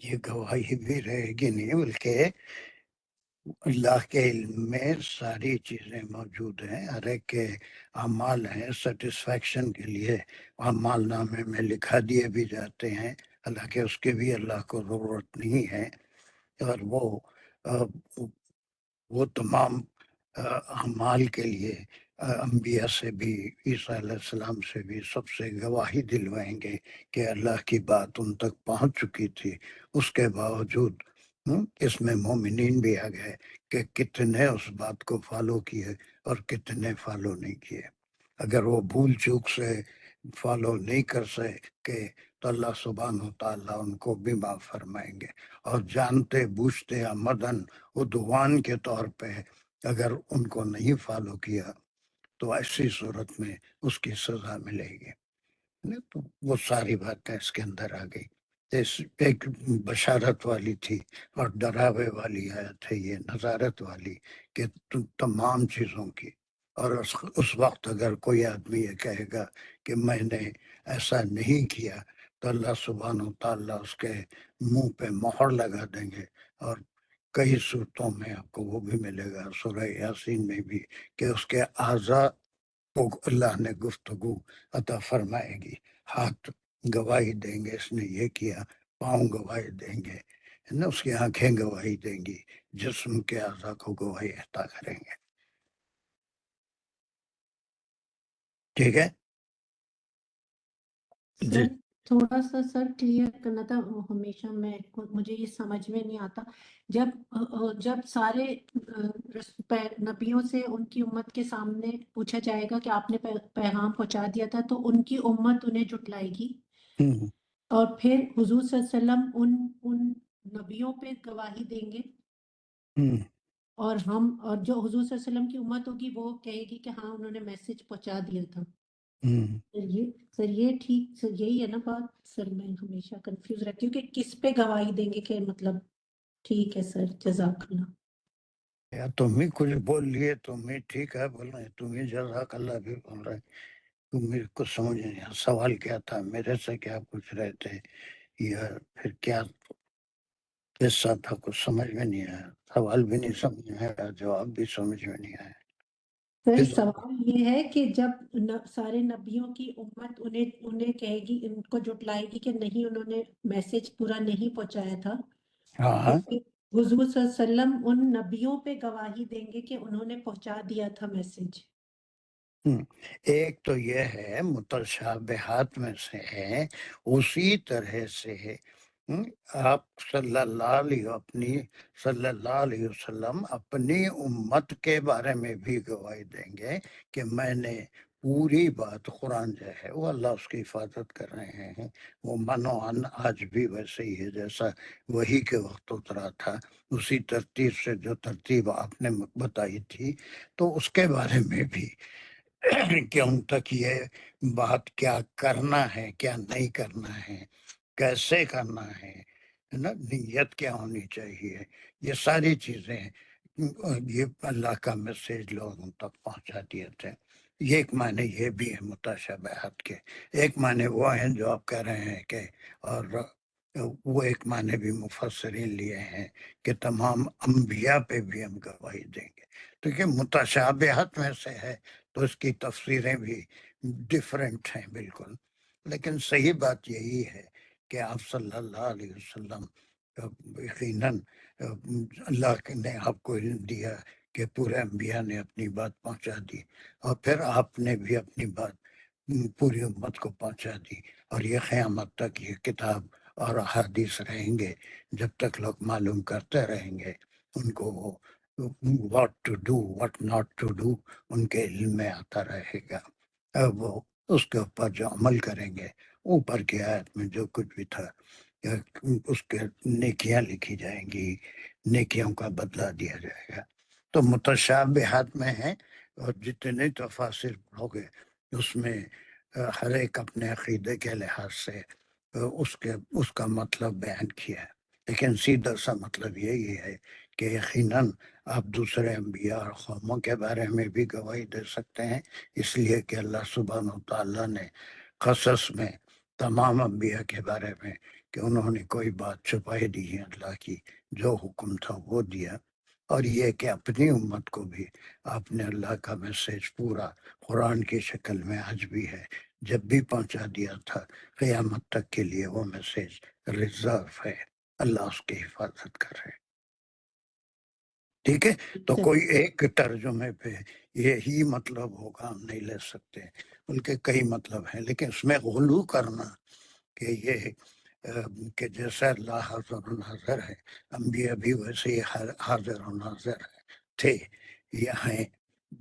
یہ گواہی بھی رہے گی نہیں، بلکہ اللہ کے علم میں ساری چیزیں موجود ہیں، ہر ایک کے اعمال ہیں، سیٹسفیکشن کے لیے اعمال نامے میں لکھا دیے بھی جاتے ہیں، حالانکہ اس کے بھی اللہ کو ضرورت نہیں ہے، اور وہ تمام اعمال کے لیے انبیاء سے بھی، عیسیٰ علیہ السلام سے بھی سب سے گواہی دلوائیں گے کہ اللہ کی بات ان تک پہنچ چکی تھی۔ اس کے باوجود اس میں مومنین بھی آ گئے کہ کتنے اس بات کو فالو کیے اور کتنے فالو نہیں کیے۔ اگر وہ بھول چوک سے فالو نہیں کر سکے تو اللہ سبحانہ وتعالیٰ ان کو بھی معاف فرمائیں گے، اور جانتے بوجھتے عمدن عدوان کے طور پہ اگر ان کو نہیں فالو کیا تو ایسی صورت میں اس کی سزا ملے گی۔ تو وہ ساری باتیں اس کے اندر آ گئی۔ ایک بشارت والی تھی اور ڈراوے والی آیت ہے یہ، نظارت والی کہ تمام چیزوں کی، اور اس وقت اگر کوئی آدمی یہ کہے گا کہ میں نے ایسا نہیں کیا تو اللہ سبحانہ وتعالیٰ اس کے منہ پہ مہر لگا دیں گے، اور کئی صورتوں میں آپ کو وہ بھی ملے گا سورہ یاسین میں بھی کہ اس کے اعضاء کو اللہ نے گفتگو عطا فرمائے گی، ہاتھ گواہی دیں گے اس نے یہ کیا، پاؤں گواہی دیں گے، اس کی آنکھیں گواہی دیں گی، جسم کے اعضاء کو گواہی عطا کریں گے۔ ٹھیک ہے جی سر تھوڑا سا سر کلیئر کرنا تھا، ہمیشہ مجھے یہ سمجھ میں نہیں آتا، جب سارے نبیوں سے ان کی امت کے سامنے پوچھا جائے گا کہ آپ نے پیغام پہنچا دیا تھا تو ان کی امت انہیں جھٹلائے گی، اور پھر حضور صلی اللہ علیہ وسلم ان نبیوں پہ گواہی دیں گے، اور جو حضور صلی اللہ علیہ وسلم کی امت ہوگی وہ کہے گی کہ ہاں انہوں نے میسج پہنچا دیا تھا۔ سر یہ ٹھیک، سر یہی ہے نا بات؟ سر میں ہمیشہ کنفیوز رہتی ہوں کہ کس پہ گواہی دیں گے، کہ مطلب ٹھیک ہے سر، جزاک اللہ۔ یا تم ہی کچھ بول لیے، تم ہی ٹھیک ہے بول رہے، تم ہی جزاک اللہ بھی بول رہے، تم میرے کو سمجھ نہیں آیا سوال کیا تھا، میرے سے کیا پوچھ رہے تھے، یا پھر کیا قصہ تھا، کچھ سمجھ میں نہیں آیا، سوال بھی نہیں سمجھ میں آیا، جواب بھی سمجھ میں نہیں آیا۔ سر سوال یہ ہے کہ جب سارے نبیوں کی امت انہیں کہے گی، ان کو جھٹلائے گی کہ نہیں انہوں نے میسج پورا نہیں پہنچایا تھا، ہاں تو پھر حضور صلی اللہ علیہ وسلم ان نبیوں پہ گواہی دیں گے کہ انہوں نے پہنچا دیا تھا میسج۔ ایک تو یہ ہے متشابہات میں سے ہے، اسی طرح سے آپ صلی اللہ علیہ وسلم اپنی امت کے بارے میں بھی گواہی دیں گے کہ میں نے پوری بات، قرآن جو ہے وہ اللہ اس کی حفاظت کر رہے ہیں، وہ منوعن آج بھی ویسے ہی ہے جیسا وہی کے وقت اترا تھا، اسی ترتیب سے جو ترتیب آپ نے بتائی تھی، تو اس کے بارے میں بھی کہ ان تک یہ بات کیا کرنا ہے، کیا نہیں کرنا ہے، کیسے کرنا ہے نا، نیت کیا ہونی چاہیے، یہ ساری چیزیں یہ اللہ کا میسیج لوگوں تک پہنچا دیے تھے۔ یہ ایک معنی یہ بھی ہے متشابہات کے، ایک معنی وہ ہیں جو آپ کہہ رہے ہیں کہ، اور وہ ایک معنی بھی مفسرین لیے ہیں کہ تمام انبیاء پہ بھی ہم گواہی دیں گے، تو یہ متشابہات میں سے ہے، تو اس کی تفسیریں بھی ڈیفرنٹ ہیں بالکل، لیکن صحیح بات یہی ہے کہ آپ صلی اللہ علیہ وسلم یقیناً اللہ نے آپ کو علم دیا کہ پورے انبیاء نے اپنی بات پہنچا دی، اور پھر آپ نے بھی اپنی بات پوری امت کو پہنچا دی، اور یہ قیامت تک یہ کتاب اور احادیث رہیں گے، جب تک لوگ معلوم کرتے رہیں گے ان کو what to do what not to do ان کے علم میں آتا رہے گا، اب وہ اس کے اوپر جو عمل کریں گے، اوپر کی آیت میں جو کچھ بھی تھا اس کے نیکیاں لکھی جائیں گی، نیکیوں کا بدلہ دیا جائے گا۔ تو متشابہات میں ہے، اور جتنے تفاسیر پڑھو گے اس میں ہر ایک اپنے عقیدے کے لحاظ سے اس کا مطلب بیان کیا ہے، لیکن سیدھا سا مطلب یہی ہے کہ یقیناً آپ دوسرے انبیاء اور قوموں کے بارے میں بھی گواہی دے سکتے ہیں، اس لیے کہ اللہ سبحانہ و تعالیٰ نے قصص میں تمام انبیاء کے بارے میں کہ انہوں نے کوئی بات چھپائی دی ہے اللہ کی، جو حکم تھا وہ دیا، اور یہ کہ اپنی امت کو بھی آپ نے اللہ کا میسیج پورا قرآن کی شکل میں آج بھی ہے، جب بھی پہنچا دیا تھا، قیامت تک کے لیے وہ میسیج ریزرو ہے، اللہ اس کی حفاظت کر رہے۔ ٹھیک ہے، تو کوئی ایک ترجمے پہ یہی مطلب ہوگا ہم نہیں لے سکتے، ان کے کئی مطلب ہیں، لیکن اس میں غلو کرنا کہ یہ کہ جیسا اللہ حاضر و ناظر ہے، انبیاء بھی ویسے ہی حاضر و ناظر تھے، یہاں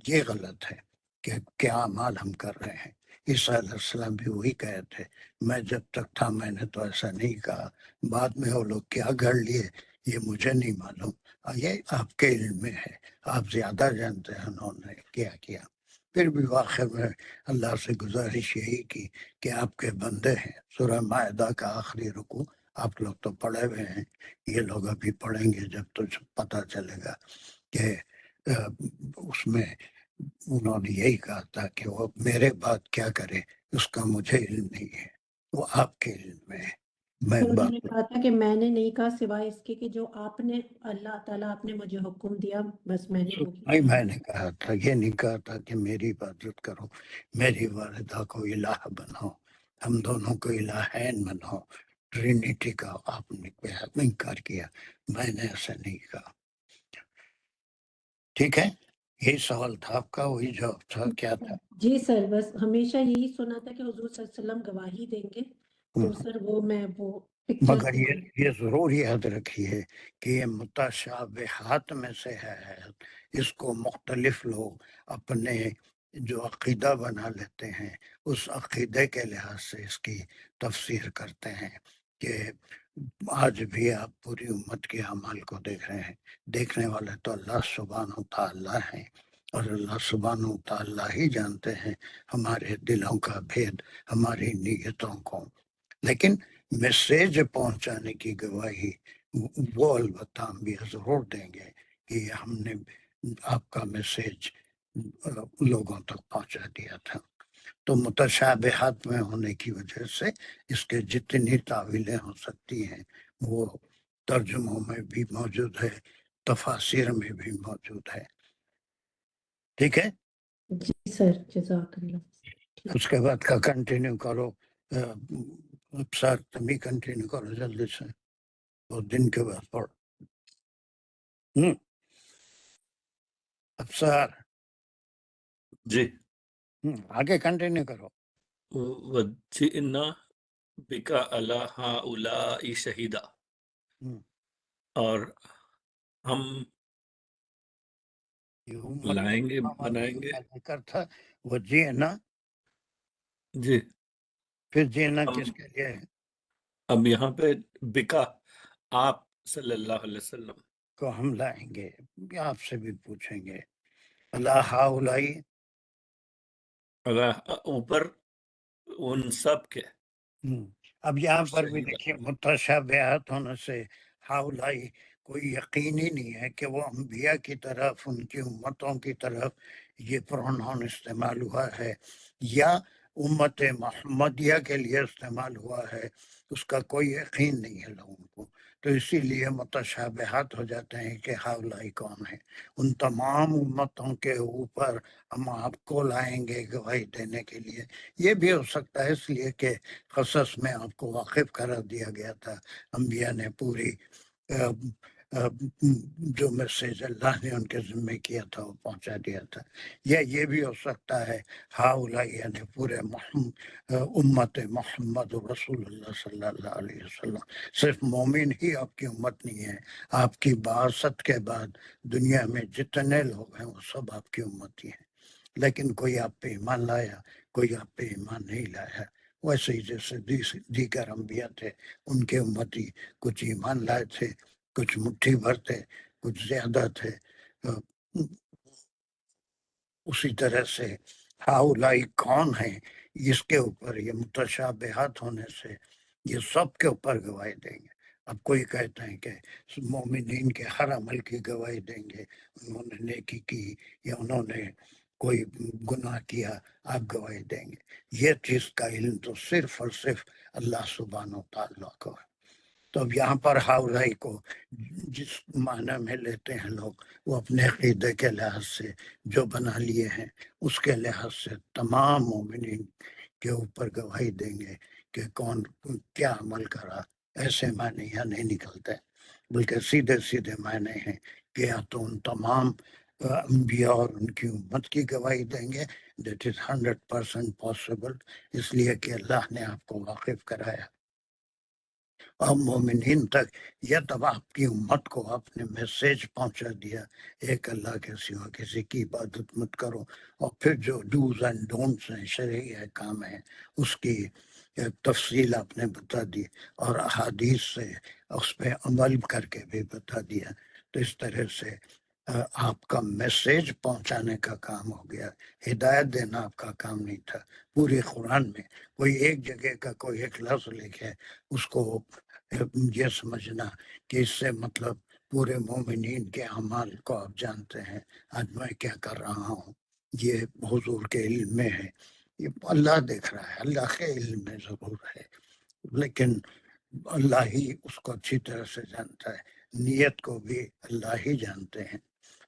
یہ غلط ہے کہ کیا اعمال ہم کر رہے ہیں۔ عیسیٰ علیہ السلام بھی وہی کہے تھے، میں جب تک تھا میں نے تو ایسا نہیں کہا، بعد میں وہ لوگ کیا گھڑ لیے یہ مجھے نہیں معلوم، یہ آپ کے علم میں ہے، آپ زیادہ جانتے ہیں انہوں نے کیا کیا۔ پھر بھی آخر میں اللہ سے گزارش یہی کی کہ آپ کے بندے ہیں، سورہ مائدہ کا آخری رکوع آپ لوگ تو پڑھے ہوئے ہیں، یہ لوگ ابھی پڑھیں گے جب تو پتہ چلے گا کہ اس میں انہوں نے یہی کہا تھا کہ وہ میرے بعد کیا کرے اس کا مجھے علم نہیں ہے، وہ آپ کے علم میں ہے۔ میں تو انہوں نے بات کہا تھا کہ میں نے نہیں کہا سوائے اس کے کہ جو آپ نے اللہ تعالیٰ آپ نے مجھے حکم دیا، بس میں نے وہ نہیں، میں نے کہا تھا، یہ نہیں کہا تھا کہ میری عبادت کرو، میری والدہ کو الہ بناؤ، ہم دونوں کو الہین بناؤ، ٹرینٹی کا آپ نے انکار کیا، میں نے ایسا نہیں کہا۔ ٹھیک ہے، یہی سوال تھا آپ کا، وہی جواب تھا، کیا تھا؟ جی سر، بس ہمیشہ یہی سنا تھا کہ حضور صلی اللہ علیہ وسلم گواہی دیں گے، تو سر وہ میں وہ پکچر مگر یہ ضرور یاد رکھیے کہ یہ متشابہات میں سے ہے، اس کو مختلف لوگ اپنے جو عقیدہ بنا لیتے ہیں اس عقیدے کے لحاظ سے اس کی تفسیر کرتے ہیں، کہ آج بھی آپ پوری امت کے اعمال کو دیکھ رہے ہیں، دیکھنے والے تو اللہ سبحانہ تعالیٰ ہیں، اور اللہ سبحانہ تعالیٰ ہی جانتے ہیں ہمارے دلوں کا بھید، ہماری نیتوں کو، لیکن میسیج پہنچانے کی گواہی وہ البتہ ہم بھی ضرور دیں گے کہ ہم نے آپ کا میسیج لوگوں تک پہنچا دیا تھا۔ تو متشابہات میں ہونے کی وجہ سے اس کے جتنی تعویلیں ہو سکتی ہیں وہ ترجموں میں بھی موجود ہے، تفاسیر میں بھی موجود ہے۔ ٹھیک ہے، جی سر، جزاک اللہ۔ اس کے بعد کا کنٹینیو کرو، سر تم ہی کنٹینیو کرو جلدی سے، اور دن کے بعد پڑھ۔ افسر جی، آگے کنٹینیو کرو۔ وَجِئْنَا بِكَ عَلَىٰ هَٰؤُلَاءِ شَهِيدًا، اور ہم لائیں گے، بنائیں گے۔ ذکر تھا وہ جینا، جی، پھر جینا ہم کس کے لیے ہے؟ اب یہاں پہ بکا آپ صلی اللہ علیہ وسلم کو ہم لائیں گے، آپ سے بھی پوچھیں گے، اللہ ہاؤلائی، اگر اوپر ان سب کے اب یہاں پر بھی شہیدہ، دیکھیے متشابہات ہونے سے ہاؤلائی کوئی یقین ہی نہیں ہے کہ وہ انبیاء کی طرف، ان کی امتوں کی طرف یہ پروناؤن استعمال ہوا ہے یا امت محمدیہ کے لیے استعمال ہوا ہے، اس کا کوئی یقین نہیں ہے لوگوں کو، تو اسی لیے متشابہات ہو جاتے ہیں کہ ہاؤلائی کون ہے۔ ان تمام امتوں کے اوپر ہم آپ کو لائیں گے گواہی دینے کے لیے، یہ بھی ہو سکتا ہے اس لیے کہ قصص میں آپ کو واقف کرا دیا گیا تھا، انبیاء نے پوری جو میسیج اللہ نے ان کے ذمے کیا تھا وہ پہنچا دیا تھا. یا یہ بھی ہو سکتا ہے ہاؤلائی یعنی پورے امت محمد رسول اللہ صلی اللہ علیہ وسلم، صرف مومن ہی آپ کی امت نہیں ہے، آپ کی بعثت کے بعد دنیا میں جتنے لوگ ہیں وہ سب آپ کی امت ہی ہیں. لیکن کوئی آپ پہ ایمان لایا، کوئی آپ پہ ایمان نہیں لایا. ویسے ہی جیسے دیگر انبیاء تھے، ان کے امتی کچھ ایمان لائے تھے، کچھ مٹھی بھر تھے، کچھ زیادہ تھے. اسی طرح سے ہاؤلائی کون ہیں، اس کے اوپر یہ متشابہات ہونے سے یہ سب کے اوپر گواہی دیں گے. اب کوئی کہتے ہیں کہ مومنین کے ہر عمل کی گواہی دیں گے، انہوں نے نیکی کی یا انہوں نے کوئی گناہ کیا، آپ گواہی دیں گے. یہ چیز کا علم تو صرف اور صرف اللہ سبحانہ و تعالیٰ کو ہے. تو اب یہاں پر ہاؤلائی کو جس معنی میں لیتے ہیں لوگ، وہ اپنے عقیدے کے لحاظ سے جو بنا لیے ہیں اس کے لحاظ سے تمام مومنین کے اوپر گواہی دیں گے کہ کون کیا عمل کرا. ایسے معنی یہاں نہیں نکلتے، بلکہ سیدھے سیدھے معنی ہیں کہ یا تو ان تمام انبیاء اور ان کی امت کی گواہی دیں گے. دیٹ از 100% پاسبل، اس لیے کہ اللہ نے آپ کو واقف کرایا اور مومنین تک. یا تب آپ کی امت کو آپ نے میسیج پہنچا دیا، ایک اللہ کے سوا کسی کی عبادت مت کرو، اور پھر جو ڈوز اینڈ ڈونٹس ہیں، شرعی احکام ہیں، اس کی تفصیل آپ نے بتا دی اور احادیث سے اس پہ عمل کر کے بھی بتا دیا. تو اس طرح سے آپ کا میسیج پہنچانے کا کام ہو گیا، ہدایت دینا آپ کا کام نہیں تھا. پوری قرآن میں کوئی ایک جگہ کا کوئی ایک لفظ لکھے، اس کو یہ سمجھنا کہ اس سے مطلب پورے مومنین کے اعمال کو آپ جانتے ہیں. آج میں کیا کر رہا ہوں یہ حضور کے علم میں ہے، یہ اللہ دیکھ رہا ہے، اللہ کے علم میں ضرور ہے، لیکن اللہ ہی اس کو اچھی طرح سے جانتا ہے. نیت کو بھی اللہ ہی جانتے ہیں.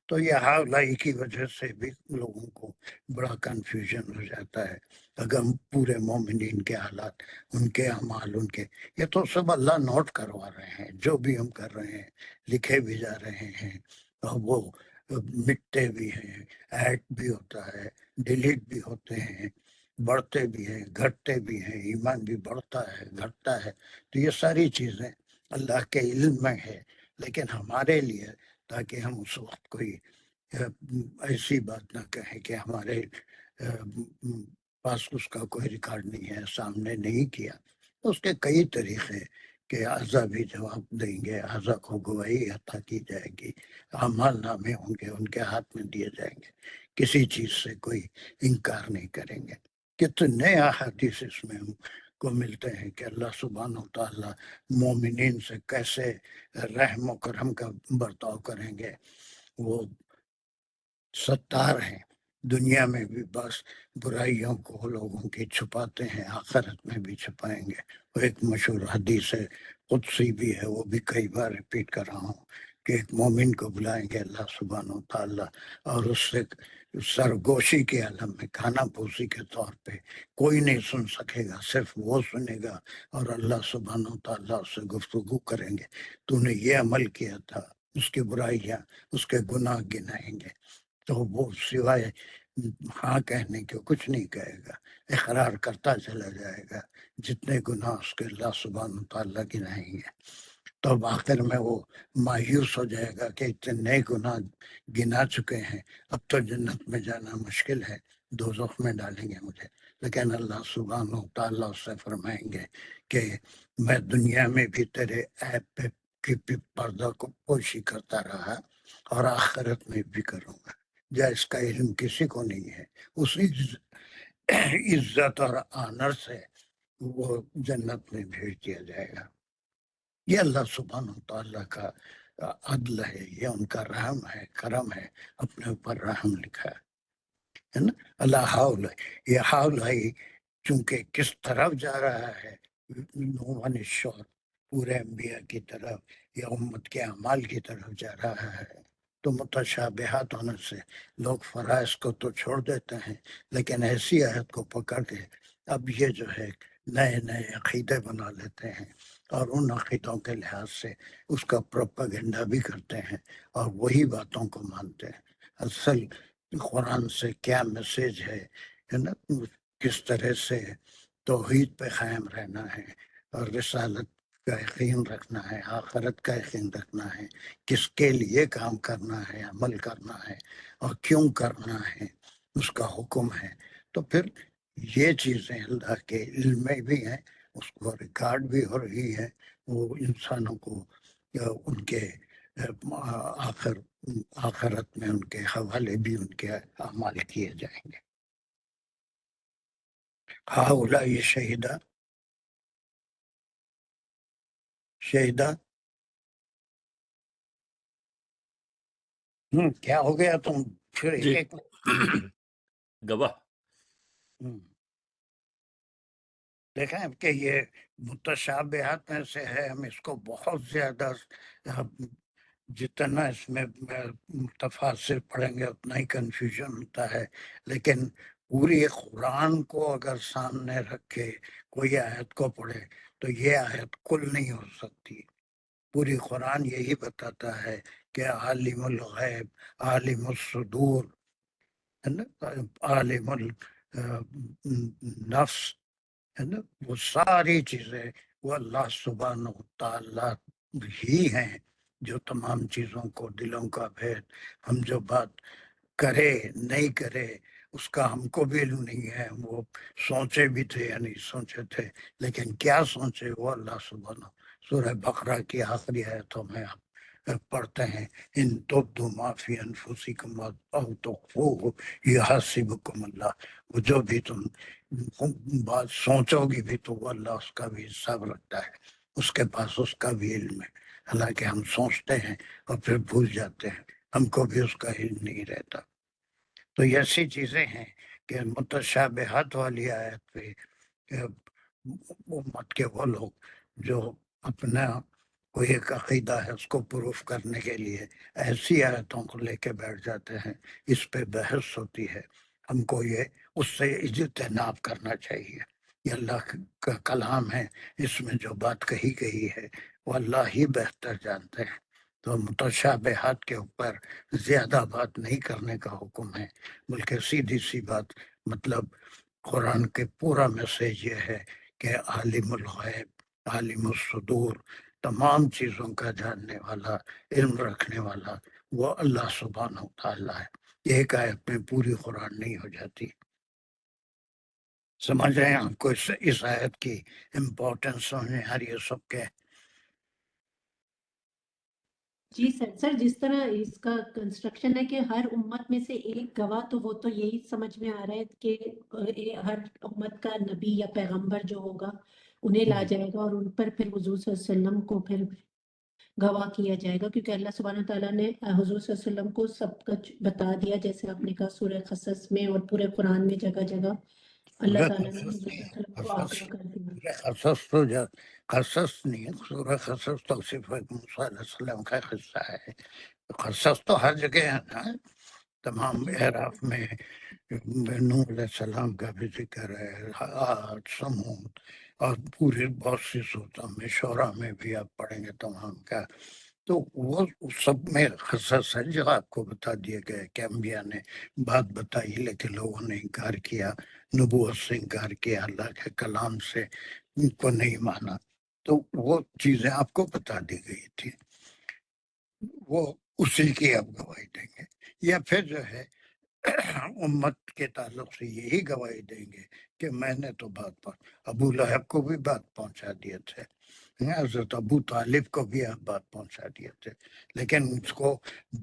تو یہ ہاؤلائی کی وجہ سے بھی لوگوں کو بڑا کنفیوژن ہو جاتا ہے. اگر پورے مومنین کے حالات، ان کے اعمال، ان کے یہ تو سب اللہ نوٹ کروا رہے ہیں. جو بھی ہم کر رہے ہیں لکھے بھی جا رہے ہیں، اور وہ مٹتے بھی ہیں، ایڈ بھی ہوتا ہے، ڈیلیٹ بھی ہوتے ہیں، بڑھتے بھی ہیں، گھٹتے بھی ہیں، ایمان بھی بڑھتا ہے، گھٹتا ہے. تو یہ ساری چیزیں اللہ کے علم میں ہے. لیکن ہمارے لیے تاکہ ہم اس وقت کوئی ایسی بات نہ کہیں کہ ہمارے پاس اس کا کوئی ریکارڈ نہیں ہے، سامنے نہیں کیا. اس کے کئی طریقے کہ اعضا بھی جواب دیں گے، اعضا کو گواہی عطا کی جائے گی، اعمال نامے ہوں گے ان کے ہاتھ میں دیے جائیں گے، کسی چیز سے کوئی انکار نہیں کریں گے. کتنے احادیث اس میں کو ملتے ہیں کہ اللہ سبحانہ و تعالیٰ مومنین سے کیسے رحم و کرم کا برتاؤ کریں گے. وہ ستار ہیں، دنیا میں بھی بس برائیوں کو لوگوں کی چھپاتے ہیں، آخرت میں بھی چھپائیں گے. وہ ایک مشہور حدیث ہے، قدسی بھی ہے، وہ بھی کئی بار ریپیٹ کر رہا ہوں کہ ایک مومن کو بلائیں گے اللہ سبحانہ و تعالیٰ، اور اس سے سرگوشی کے عالم میں کھانا پوسی کے طور پہ کوئی نہیں سن سکے گا، صرف وہ سنے گا، اور اللہ سبحانہ و تعالیٰ اس سے گفتگو کریں گے. تو نے یہ عمل کیا تھا، اس کی برائیاں، اس کے گناہ گنائیں گے. تو وہ سوائے ہاں کہنے کے کچھ نہیں کہے گا، اقرار کرتا چلا جائے گا جتنے گناہ اس کے اللہ سبحانہ تعالیٰ گنائیں گے. تو اب آخر میں وہ مایوس ہو جائے گا کہ اتنے گناہ گنا چکے ہیں، اب تو جنت میں جانا مشکل ہے، دوزخ میں ڈالیں گے مجھے. لیکن اللہ سبحانہ تعالیٰ سے فرمائیں گے کہ میں دنیا میں بھی تیرے عیب پہ کی پردہ کو پوشی کرتا رہا، اور آخرت میں بھی کروں گا. جا اس کا علم کسی کو نہیں ہے، اسی عزت اور آنر سے وہ جنت میں بھیج دیا جائے گا. یہ اللہ سبحانہ تعالیٰ کا عدل ہے، یہ ان کا رحم ہے، کرم ہے، اپنے اوپر رحم لکھا ہے نا. اللہ حول، یہ حول ہے چونکہ کس طرف جا رہا ہے، نوحن الشور، پورے انبیاء کی طرف یا امت کے اعمال کی طرف جا رہا ہے. تو متشابہات ہونے سے لوگ فرائض کو تو چھوڑ دیتے ہیں، لیکن ایسی آیت کو پکڑ کے اب یہ جو ہے نئے نئے عقیدے بنا لیتے ہیں. اور ان عقیدوں کے لحاظ سے اس کا پروپیگنڈا بھی کرتے ہیں اور وہی باتوں کو مانتے ہیں۔ اصل قرآن سے کیا میسج ہے نا، کس طرح سے توحید پہ قائم رہنا ہے اور رسالت کا یقین رکھنا ہے، آخرت کا یقین رکھنا ہے، کس کے لیے کام کرنا ہے، عمل کرنا ہے اور کیوں کرنا ہے، اس کا حکم ہے۔ تو پھر یہ چیزیں اللہ کے علم میں بھی ہیں، اس کو ریکارڈ بھی ہو رہی ہے، وہ انسانوں کو ان کے آخرت میں ان کے حوالے بھی ان کے اعمال کیے جائیں گے۔ ہؤلاء شہیدہ کیا ہو گیا تم پھر جی ایک گواہ دیکھیں کہ یہ متشابہات میں سے ہے، ہم اس کو بہت زیادہ جتنا اس میں تفاصر پڑھیں گے اتنا ہی کنفیوژن ہوتا ہے، لیکن پوری قرآن کو اگر سامنے رکھے کوئی آیت کو پڑھے تو یہ آیت کل نہیں ہو سکتی۔ پوری قرآن یہی بتاتا ہے کہ عالم الغیب، عالم الصدور، عالم النفس، ہے نا، وہ ساری چیزیں وہ اللہ سبحانہ وتعالی ہی ہیں جو تمام چیزوں کو، دلوں کا بھید، ہم جو بات کرے نہیں کرے اس کا ہم کو بھی علم نہیں ہے، وہ سوچے بھی تھے یا نہیں سوچے تھے، لیکن کیا سوچے وہ اللہ سبحانہ۔ سورہ بقرہ کی آخری آیتوں میں آپ پڑھتے ہیں ان تبدوا ما فی انفسکم او تخفوہ یحاسبکم اللہ، وہ جو بھی تم بات سوچو گی بھی تو وہ اللہ اس کا بھی حساب رکھتا ہے، اس کے پاس اس کا بھی علم ہے۔ حالانکہ ہم سوچتے ہیں اور پھر بھول جاتے ہیں، ہم کو بھی اس کا علم نہیں رہتا۔ تو یہ ایسی چیزیں ہیں کہ متشابہات والی آیت پہ امت کے وہ لوگ جو اپنا کوئی ایک عقیدہ ہے اس کو پروف کرنے کے لیے ایسی آیتوں کو لے کے بیٹھ جاتے ہیں، اس پہ بحث ہوتی ہے۔ ہم کو یہ اس سے اجتناب کرنا چاہیے۔ یہ اللہ کا کلام ہے، اس میں جو بات کہی گئی ہے وہ اللہ ہی بہتر جانتے ہیں۔ تو متشابہات کے اوپر زیادہ بات نہیں کرنے کا حکم ہے، بلکہ سیدھی سی بات، مطلب قرآن کے پورا میسیج یہ ہے کہ عالم الغیب، عالم الصدور، تمام چیزوں کا جاننے والا، علم رکھنے والا وہ اللہ سبحانہ و تعالیٰ ہے۔ ایک آیت میں پوری قرآن نہیں ہو جاتی۔ سمجھ رہے ہیں آپ کو اس آیت کی امپورٹنس سمجھ میں آ رہی ہے سب کے؟ جی سر جس طرح اس کا کنسٹرکشن ہے کہ ہر امت میں سے ایک گواہ، تو وہ تو یہی سمجھ میں آ رہا ہے کہ ہر امت کا نبی یا پیغمبر جو ہوگا انہیں لا جائے گا اور ان پر پھر حضور صلی اللہ علیہ وسلم کو پھر گواہ کیا جائے گا، کیونکہ اللہ سبحانہ تعالیٰ نے حضور صلی اللہ علیہ وسلم کو سب کچھ بتا دیا، جیسے آپ نے کہا سورہ قصص میں اور پورے قرآن میں جگہ جگہ اللہ تعالیٰ نے حضور صلی اللہ علیہ وسلم کو آگاہ کر دیا۔ قصص تو قصص نہیں، سورہ قصص تو صرف موسیٰ علیہ السلام کا قصہ ہے۔ قصص تو ہر جگہ ہے نا، تمام اعراف میں نوح علیہ السلام کا بھی ذکر ہے، عاد، سمود، اور پوری بہت سی صورتوں میں، شعراء میں بھی آپ پڑھیں گے تمام کا، تو وہ سب میں قصص ہے جو آپ کو بتا دیا گیا کہ انبیاء نے بات بتائی لیکن لوگوں نے انکار کیا، نبوت سے انکار کیا، اللہ کے کلام سے ان کو نہیں مانا، تو وہ چیزیں آپ کو بتا دی گئی تھی، وہ اسی کی آپ گواہی دیں گے۔ یا پھر جو ہے امت کے تعلق سے یہی گواہی دیں گے کہ میں نے تو بات ابو لہب کو بھی بات پہنچا دیے تھے، حضرت ابو طالب کو بھی آپ بات پہنچا دیے تھے، لیکن اس کو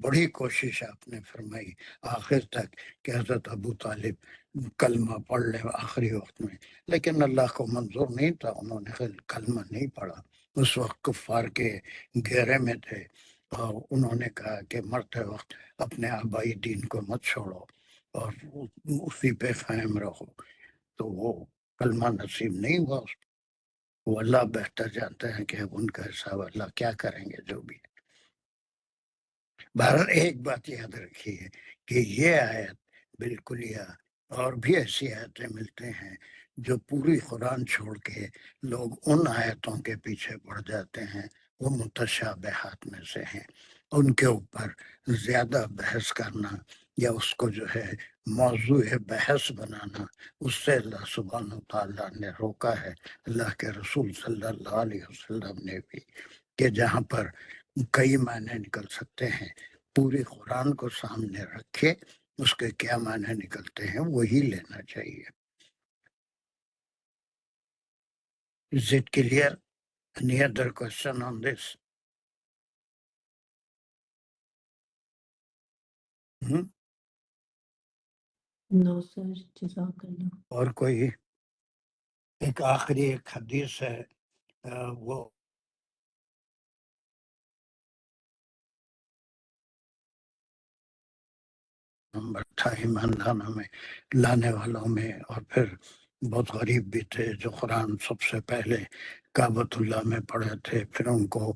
بڑی کوشش آپ نے فرمائی آخر تک کہ حضرت ابو طالب کلمہ پڑھ لے آخری وقت میں، لیکن اللہ کو منظور نہیں تھا، انہوں نے کلمہ نہیں پڑھا، اس وقت کفار کے گھیرے میں تھے، اور انہوں نے کہا کہ مرتے وقت اپنے آبائی دین کو مت چھوڑو اور اسی پہ قائم رہو، تو وہ کلمہ نصیب نہیں ہوا اس کو۔ وہ اللہ بہتر جانتے ہیں کہ اب ان کا حساب اللہ کیا کریں گے جو بھی۔ بہرحال ایک بات یاد رکھیے کہ یہ آیت بالکل اور بھی ایسی آیتیں ملتے ہیں جو پوری قرآن چھوڑ کے لوگ ان آیتوں کے پیچھے پڑ جاتے ہیں وہ متشابہات میں سے ہیں. ان کے اوپر زیادہ بحث کرنا یا اس کو جو ہے موضوع بحث بنانا، اس سے اللہ سبحانہ تعالیٰ نے روکا ہے. اللہ کے رسول صلی اللہ علیہ وسلم نے بھی، کہ جہاں پر کئی معنی نکل سکتے ہیں پوری قرآن کو سامنے رکھے، اس کے کیا معنی نکلتے ہیں وہی لینا چاہیے. Is it clear? Any other question on this? نو سر جزاک اللہ. اور کوئی؟ ایک آخری ایک حدیث ہے، وہ نمبر تھا ایمانداروں میں، لانے والوں میں، اور پھر بہت غریب بھی تھے جو قرآن سب سے پہلے کعبۃ اللہ میں پڑھے تھے، پھر ان کو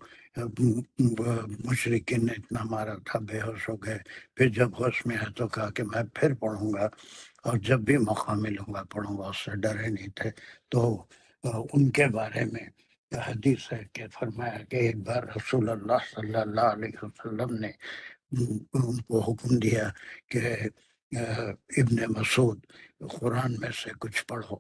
مشرکین نے اتنا مارا تھا بے ہوش ہو گئے، پھر جب ہوش میں ہے تو کہا کہ میں پھر پڑھوں گا، اور جب بھی موقع ملوں گا پڑھوں گا، اس سے ڈرے نہیں تھے. تو ان کے بارے میں حدیث ہے کہ فرمایا کہ ایک بار رسول اللہ صلی اللہ علیہ وسلم نے ان کو حکم دیا کہ ابن مسعود قرآن میں سے کچھ پڑھو،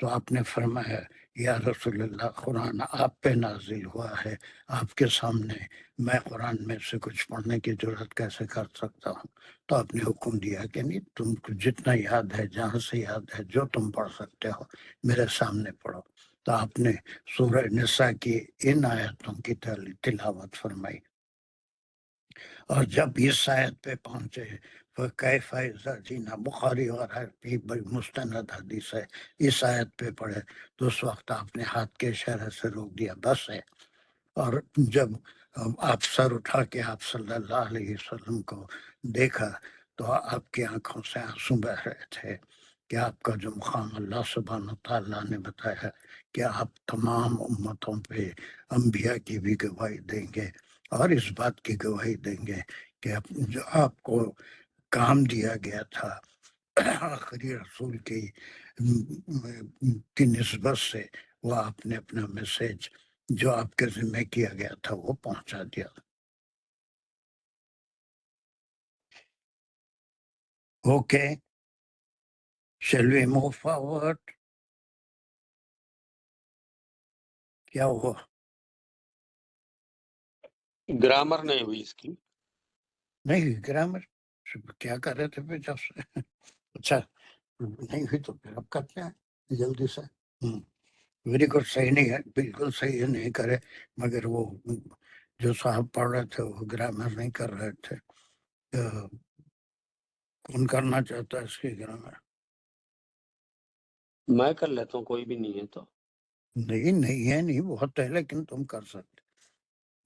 تو آپ نے فرمایا یا رسول اللہ قرآن آپ پہ نازل ہوا ہے، آپ کے سامنے میں قرآن میں سے کچھ پڑھنے کی ضرورت کیسے کر سکتا ہوں؟ تو آپ نے حکم دیا کہ نہیں، تم کو جتنا یاد ہے، جہاں سے یاد ہے، جو تم پڑھ سکتے ہو میرے سامنے پڑھو. تو آپ نے سورہ نساء کی ان آیتوں کی تلاوت فرمائی، اور جب اس آیت پہ پہنچے فَكَيْفَ إِذَا جِئْنَا، بخاری اور بھی بڑی مستند حدیث ہے، اس آیت پہ پڑھے تو اس وقت آپ نے ہاتھ کے اشارے سے روک دیا، بس ہے. اور جب آپ سر اٹھا کے آپ صلی اللہ علیہ وسلم کو دیکھا تو آپ کی آنکھوں سے آنسو بہ رہے تھے کہ آپ کا جو مقام اللہ سبحانہ تعالیٰ نے بتایا کہ آپ تمام امتوں پہ انبیاء کی بھی گواہی دیں گے، اور اس بات کی گواہی دیں گے کہ جو آپ کو کام دیا گیا تھا آخری رسول کی نسبت سے، وہ آپ نے اپنا میسج جو آپ کے ذمہ کیا گیا تھا وہ پہنچا دیا. Okay, shall we move forward؟ کیا ہوا؟ گرامر نہیں ہوئی اس کی. نہیں گرامر کیا کر رہے تھے پھر جب سے؟ اچھا نہیں ہوئی تو پھر اب کرتے ہیں جلدی سے. ویری گڈ، صحیح نہیں ہے، بالکل صحیح نہیں کرے، مگر وہ جو صاحب پڑھ رہے تھے وہ گرامر نہیں کر رہے تھے. کون کرنا چاہتا ہے اس کی گرامر؟ میں کر لیتا ہوں، کوئی بھی نہیں ہے تو. نہیں ہے، نہیں بہت ہے، لیکن تم کر سکتے،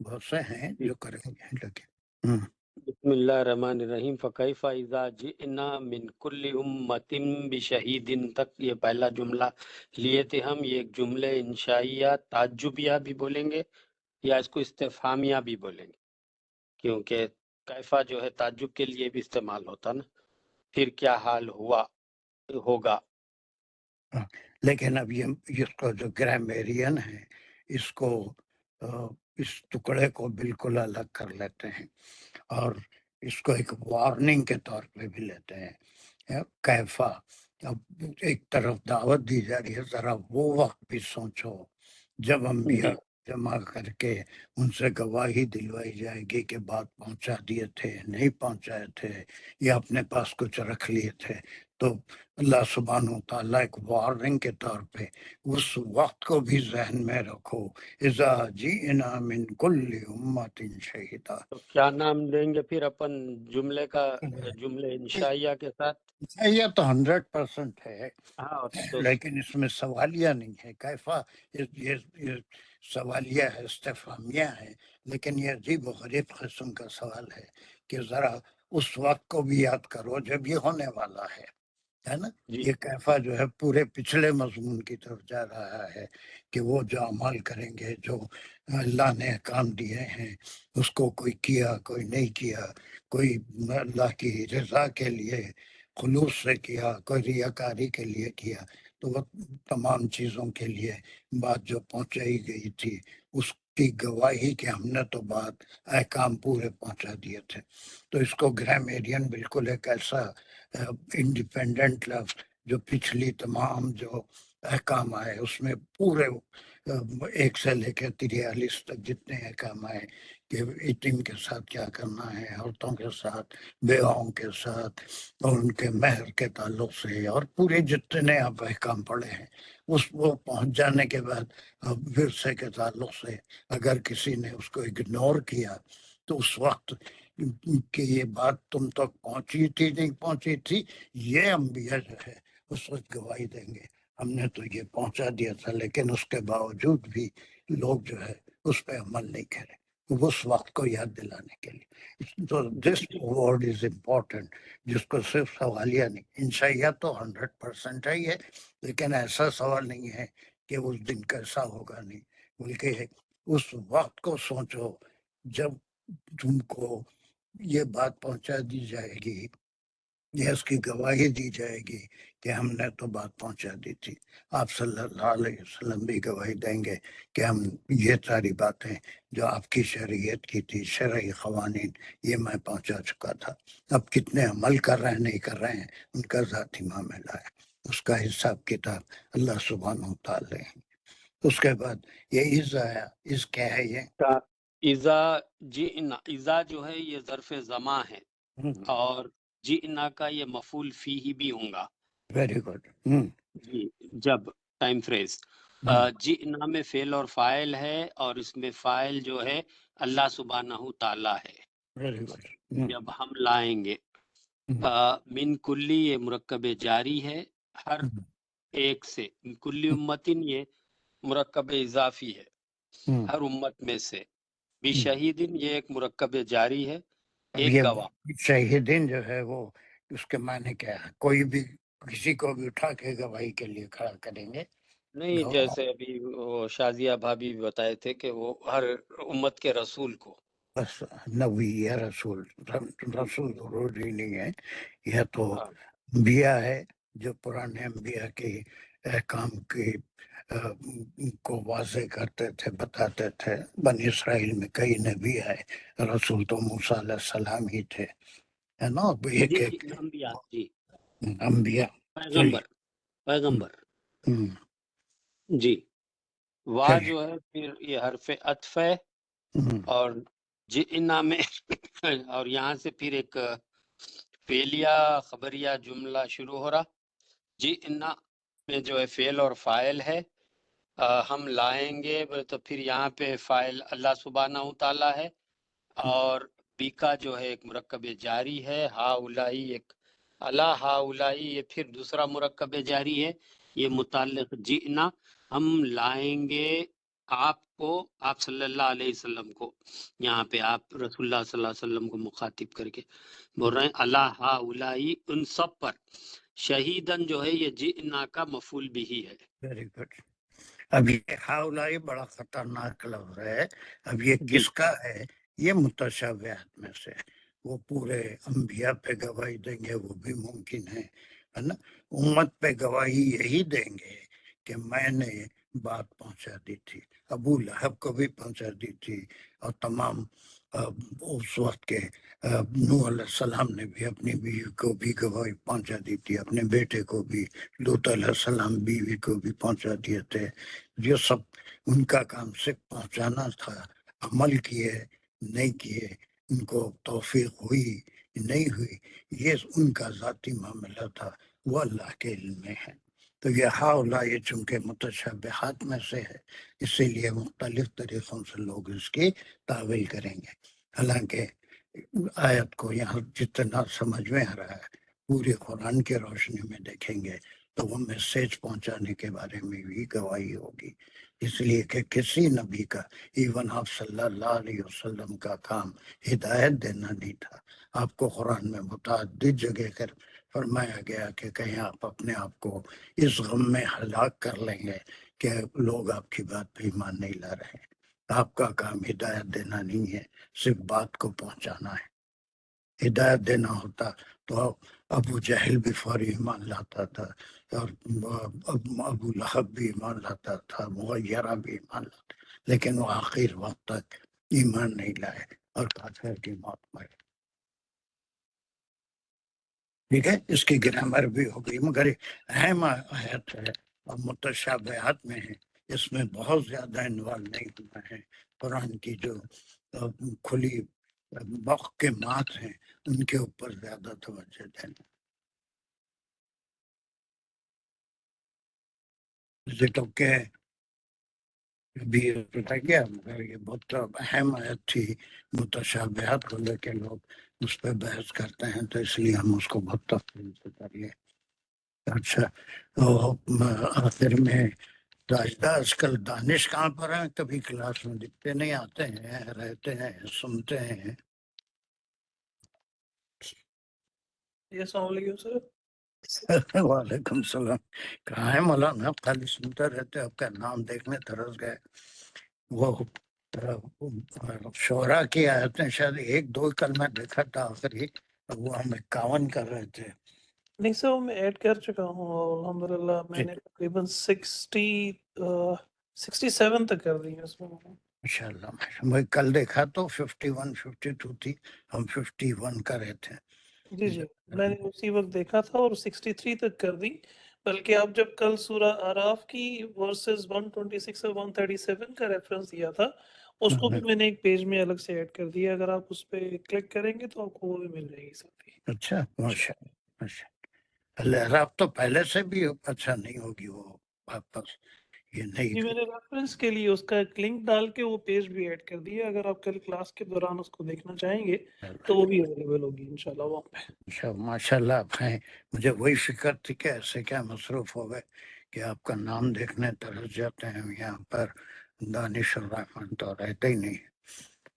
بہت سے ہیں جو کریں گے لیکن. بسم اللہ الرحمن الرحیم. فکیف اذا جئنا من کل امت بشہید تک یہ پہلا جملہ لیے تھے ہم. یہ ایک جملے انشائیہ تعجبیہ بھی بولیں گے یا اس کو استفہامیہ بھی بولیں گے، کیونکہ کیفا جو ہے تعجب کے لیے بھی استعمال ہوتا نا، پھر کیا حال ہوا ہوگا. لیکن اب یہ اس کو جو گرامیرین ہے اس کو اس ٹکڑے کو بالکل الگ کر لیتے ہیں اور اس کو ایک وارننگ کے طور پہ بھی لیتے ہیں. کیفا، اب ایک طرف دعوت دی جا رہی ہے، ذرا وہ وقت بھی سوچو جب انبیاء جمع کر کے ان سے گواہی دلوائی جائے گی کہ بات پہنچا دیے تھے، نہیں پہنچائے تھے، یا اپنے پاس کچھ رکھ لیے تھے. تو اللہ سبحانہ و تعالیٰ ایک وارننگ کے طور پہ اس وقت کو بھی ذہن میں رکھو. اذا جئنا من کل امت شہیدا. تو کیا نام دیں گے پھر اپن جملے کا، جملے انشائیہ کے ساتھ؟ یہ تو 100% ہے، ہاں تو لیکن اس میں سوالیہ نہیں ہے. کیفا یہ سوالیہ ہے، استفہامیہ ہے، لیکن یہ عجیب و غریب قسم کا سوال ہے کہ ذرا اس وقت کو بھی یاد کرو جب یہ ہونے والا ہے نا. جی یہ کیفا جو ہے پورے پچھلے مضمون کی طرف جا رہا ہے کہ وہ جو عمل کریں گے، جو اللہ نے احکام دیے ہیں اس کو کوئی کیا، کوئی نہیں کیا، کوئی اللہ کی رضا کے لیے خلوص سے کیا، کوئی ریاکاری کے لیے کیا. تو وہ تمام چیزوں کے لیے بات جو پہنچائی گئی تھی اس کی گواہی کہ ہم نے تو بات احکام پورے پہنچا دیے تھے. تو اس کو گرامیرین بالکل ایک ایسا انڈیپینڈنٹ لفظ جو پچھلی تمام جو احکام آئے اس میں پورے 1 سے لے کے 43 تک جتنے احکام آئے کہ یتیم کے ساتھ کیا کرنا ہے، عورتوں کے ساتھ، بیواؤں کے ساتھ، اور ان کے مہر کے تعلق سے، اور پورے جتنے آپ احکام پڑھے ہیں اس وہ پہنچ جانے کے بعد اب ورثے کے تعلق سے اگر کسی نے اس کو اگنور کیا تو اس وقت کہ یہ بات تم تک پہنچی تھی نہیں پہنچی تھی، یہ انبیاء جو ہے اس وقت گواہی دیں گے ہم نے تو یہ پہنچا دیا تھا، لیکن اس کے باوجود بھی لوگ جو ہے اس پہ عمل نہیں کرے. اس وقت کو یاد دلانے کے لیے تو دس ورڈ از امپورٹنٹ، جس کو صرف سوالیہ نہیں، انشائیہ تو 100% ہے ہی ہے، لیکن ایسا سوال نہیں ہے کہ اس دن کیسا ہوگا، نہیں، بلکہ اس وقت کو سوچو جب تم کو یہ بات پہنچا دی جائے گی یا اس کی گواہی دی جائے گی کہ ہم نے تو بات پہنچا دی تھی. آپ صلی اللہ علیہ وسلم بھی گواہی دیں گے کہ ہم یہ ساری باتیں جو آپ کی شریعت کی تھی، شرعی قوانین، یہ میں پہنچا چکا تھا. اب کتنے عمل کر رہے ہیں نہیں کر رہے ہیں ان کا ذاتی معاملہ ہے، اس کا حساب کتاب اللہ سبحانہ وتعالی ہے. اس کے بعد یہ اس کیا ہے یہ ایزا جو ہے یہ ظرف زماں ہے، اور جئنا کا یہ مفعول فیہ بھی ہوں گا. Very good. جی، جب ٹائم فریز جئنا میں فعل اور فاعل ہے، اور اس میں فاعل جو ہے اللہ سبحانہ تعالیٰ ہے. Very good. جب ہم لائیں گے من کلی یہ مرکب جاری ہے، ہر ایک سے. کلی امتن یہ مرکب اضافی ہے، ہر امت میں سے. بھی شہیدن یہ ایک مرکب جاری ہے، ایک یہ گواہ. شہیدین جو ہے وہ اس کے معنی کیا ہے؟ کوئی بھی کسی کو بھی اٹھا کے گواہی کے لیے کھڑا کریں گے؟ نہیں، جیسے ابھی وہ شازیہ بھابی بھی بتائے تھے کہ وہ ہر امت کے رسول کو. بس نبی یا رسول ضروری نہیں ہے، یہ تو انبیاء ہے جو پرانے انبیاء کے احکام کی کو واضح کرتے تھے، بتاتے تھے. بنی اسرائیل میں کئی نبی آئے، رسول تو موسیٰ علیہ السلام ہی تھے، ہے نا. ایک جی ایک انبیاء، جی انبیاء. پیغمبر. جی، واہ جو ہے پھر یہ حرف عطف ہے، اور جئنا میں اور یہاں سے پھر ایک فعلیہ خبریہ جملہ شروع ہو رہا. جئنا میں جو ہے فعل اور فاعل ہے، ہم لائیں گے تو پھر یہاں پہ فاعل اللہ سبحانہ تعالیٰ ہے، اور بی کا جو ہے ایک مرکب جاری ہے. ہا اولائی ایک اللہ ہا اولائی یہ پھر دوسرا مرکب جاری ہے. یہ متعلق جئنا، ہم لائیں گے آپ کو، آپ صلی اللہ علیہ وسلم کو. یہاں پہ آپ رسول اللہ صلی اللہ علیہ وسلم کو مخاطب کر کے بول رہے ہیں اللہ ہا اولائی ان سب پر. شہیدن جو ہے یہ جئنا کا مفعول بھی ہے. Very good. اب یہ ہاؤلائی بڑا خطرناک لفظ ہے. اب یہ جی کس کا ہے؟ یہ متشابہات میں سے. وہ پورے انبیاء پہ گواہی دیں گے، وہ بھی ممکن ہے نا. امت پہ گواہی یہی دیں گے کہ میں نے بات پہنچا دی تھی، ابو لہب کو بھی پہنچا دی تھی، اور تمام اس وقت کے نوح علیہ السلام نے بھی اپنی بیوی کو بھی گواہی پہنچا دی تھی، اپنے بیٹے کو بھی، لوط علیہ السلام بیوی کو بھی پہنچا دیے تھے. یہ سب ان کا کام صرف پہنچانا تھا. عمل کیے نہیں کیے، ان کو توفیق ہوئی نہیں ہوئی، یہ ان کا ذاتی معاملہ تھا، وہ اللہ کے علم میں ہے. تو یہ ہاؤلا یہ چونکہ متشابہات میں سے ہے، اسی لیے مختلف طریقوں سے لوگ اس کی تعویل کریں گے. حالانکہ آیت کو یہاں جتنا سمجھ میں آ رہا ہے پوری قرآن کی روشنی میں دیکھیں گے تو وہ میسیج پہنچانے کے بارے میں بھی گواہی ہوگی. اس لیے کہ کسی نبی کا، ایون آپ صلی اللہ علیہ وسلم کا کام ہدایت دینا نہیں تھا. آپ کو قرآن میں متعدد جگہ کر فرمایا گیا کہ کہیں آپ اپنے آپ کو اس غم میں ہلاک کر لیں گے کہ لوگ آپ کی بات پہ ایمان نہیں لا رہے ہیں. آپ کا کام ہدایت دینا نہیں ہے، صرف بات کو پہنچانا ہے. ہدایت دینا ہوتا تو ابو جہل بھی فوری ایمان لاتا تھا، اور ابو لہب بھی ایمان لاتا تھا، مغیرہ بھی ایمان لاتا، لیکن وہ آخر وقت تک ایمان نہیں لائے اور کافر کی موت مرے. ٹھیک ہے، اس کی گرامر بھی ہو گئی، مگر اہم آیت ہے اور متشابہات میں ہے، اس میں بہت زیادہ انوالو نہیں ہونا ہے. قرآن کی جو کھلی محکمات ہیں ان کے اوپر زیادہ توجہ دینا. ذکر کہ بھی پتہ کیا، مگر یہ بہت اہم آیت تھی، متشابہات کو لے کے لوگ اس پہ بحث کرتے ہیں، تو اس لیے ہم اس کو بہت تفصیل سے کر لیں. اچھا، آخر میں راجدہ آج کل دانش کہاں پر ہیں؟ کبھی کلاس میں دکھتے نہیں، آتے ہیں، رہتے ہیں، سنتے ہیں. السلام علیکم سر. وعلیکم السلام. کہاں ہے مولانا؟ خالی سنتے رہتے، آپ کا نام دیکھنے ترس گئے. وہ شعراء کی آیتیں شاید ایک دو کل میں دیکھا تھا آخری، وہ ہم 51 کر رہے تھے. نہیں سر، وہ میں ایڈ کر چکا ہوں اور الحمدللہ میں نے تقریباً 67 تک کر دی ہے اس میں. ماشاءاللہ میں کل دیکھا تو 51 52 تھی، ہم 51 کر رہے تھے. جی جی، میں نے اسی وقت دیکھا تھا اور 63 تک کر دی. بلکہ آپ جب کل سورہ اعراف کی ورسز 126 اور 137 کا ریفرنس دیا تھا، اس کو بھی میں نے ایک پیج میں الگ سے ایڈ کر دیا. اگر آپ اس پہ کلک کریں گے تو آپ کو وہ بھی مل جائے گی ساتھ ہی. اچھا، ماشاءاللہ. اعراف تو پہلے سے بھی اچھا نہیں ہوگی، وہ واپس یہ نہیں. جی، میں نے ریفرنس کے لیے اس کا ایک لنک ڈال کے وہ پیج بھی ایڈ کر دیا. اگر آپ کل کلاس کے دوران اس کو دیکھنا چاہیں گے تو وہ بھی اویلیبل ہوگی انشاءاللہ وہاں پہ. ماشاءاللہ آپ ہیں. مجھے وہی فکر تھی کہ ایسے کیا مصروف ہو گئے کہ آپ کا نام دیکھنے ترس جاتے ہیں. یہاں پر دانش الرحمن تو رہتے ہی نہیں.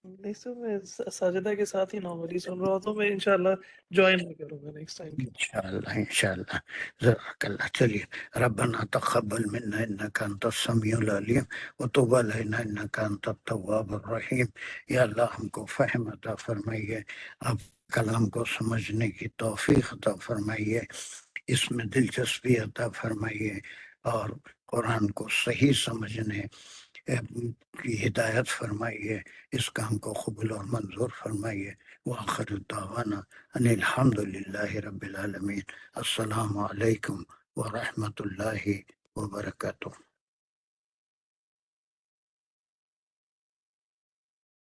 نہیں سر، میں ساجدہ کے ساتھ ہی نارملی سن رہا ہوں، تو میں انشاءاللہ جوائن بھی کروں گا نیکسٹ ٹائم. انشاءاللہ جزاک اللہ. چلیے، ربنا تقبل منا انک انت السمیع العلیم وتب علینا انک انت التواب الرحیم. یا اللہ ہم کو فہم عطا فرمائیے، آپ کلام کو سمجھنے کی توفیق عطا فرمائیے، اس میں دلچسپی عطا فرمائیے، اور قرآن کو صحیح سمجھنے کی ہدایت فرمائیے. اس کام کو قبول اور منظور فرمائیے. وآخر دعوانا ان الحمد للہ رب العالمین. السلام علیکم ورحمۃ اللہ وبرکاتہ.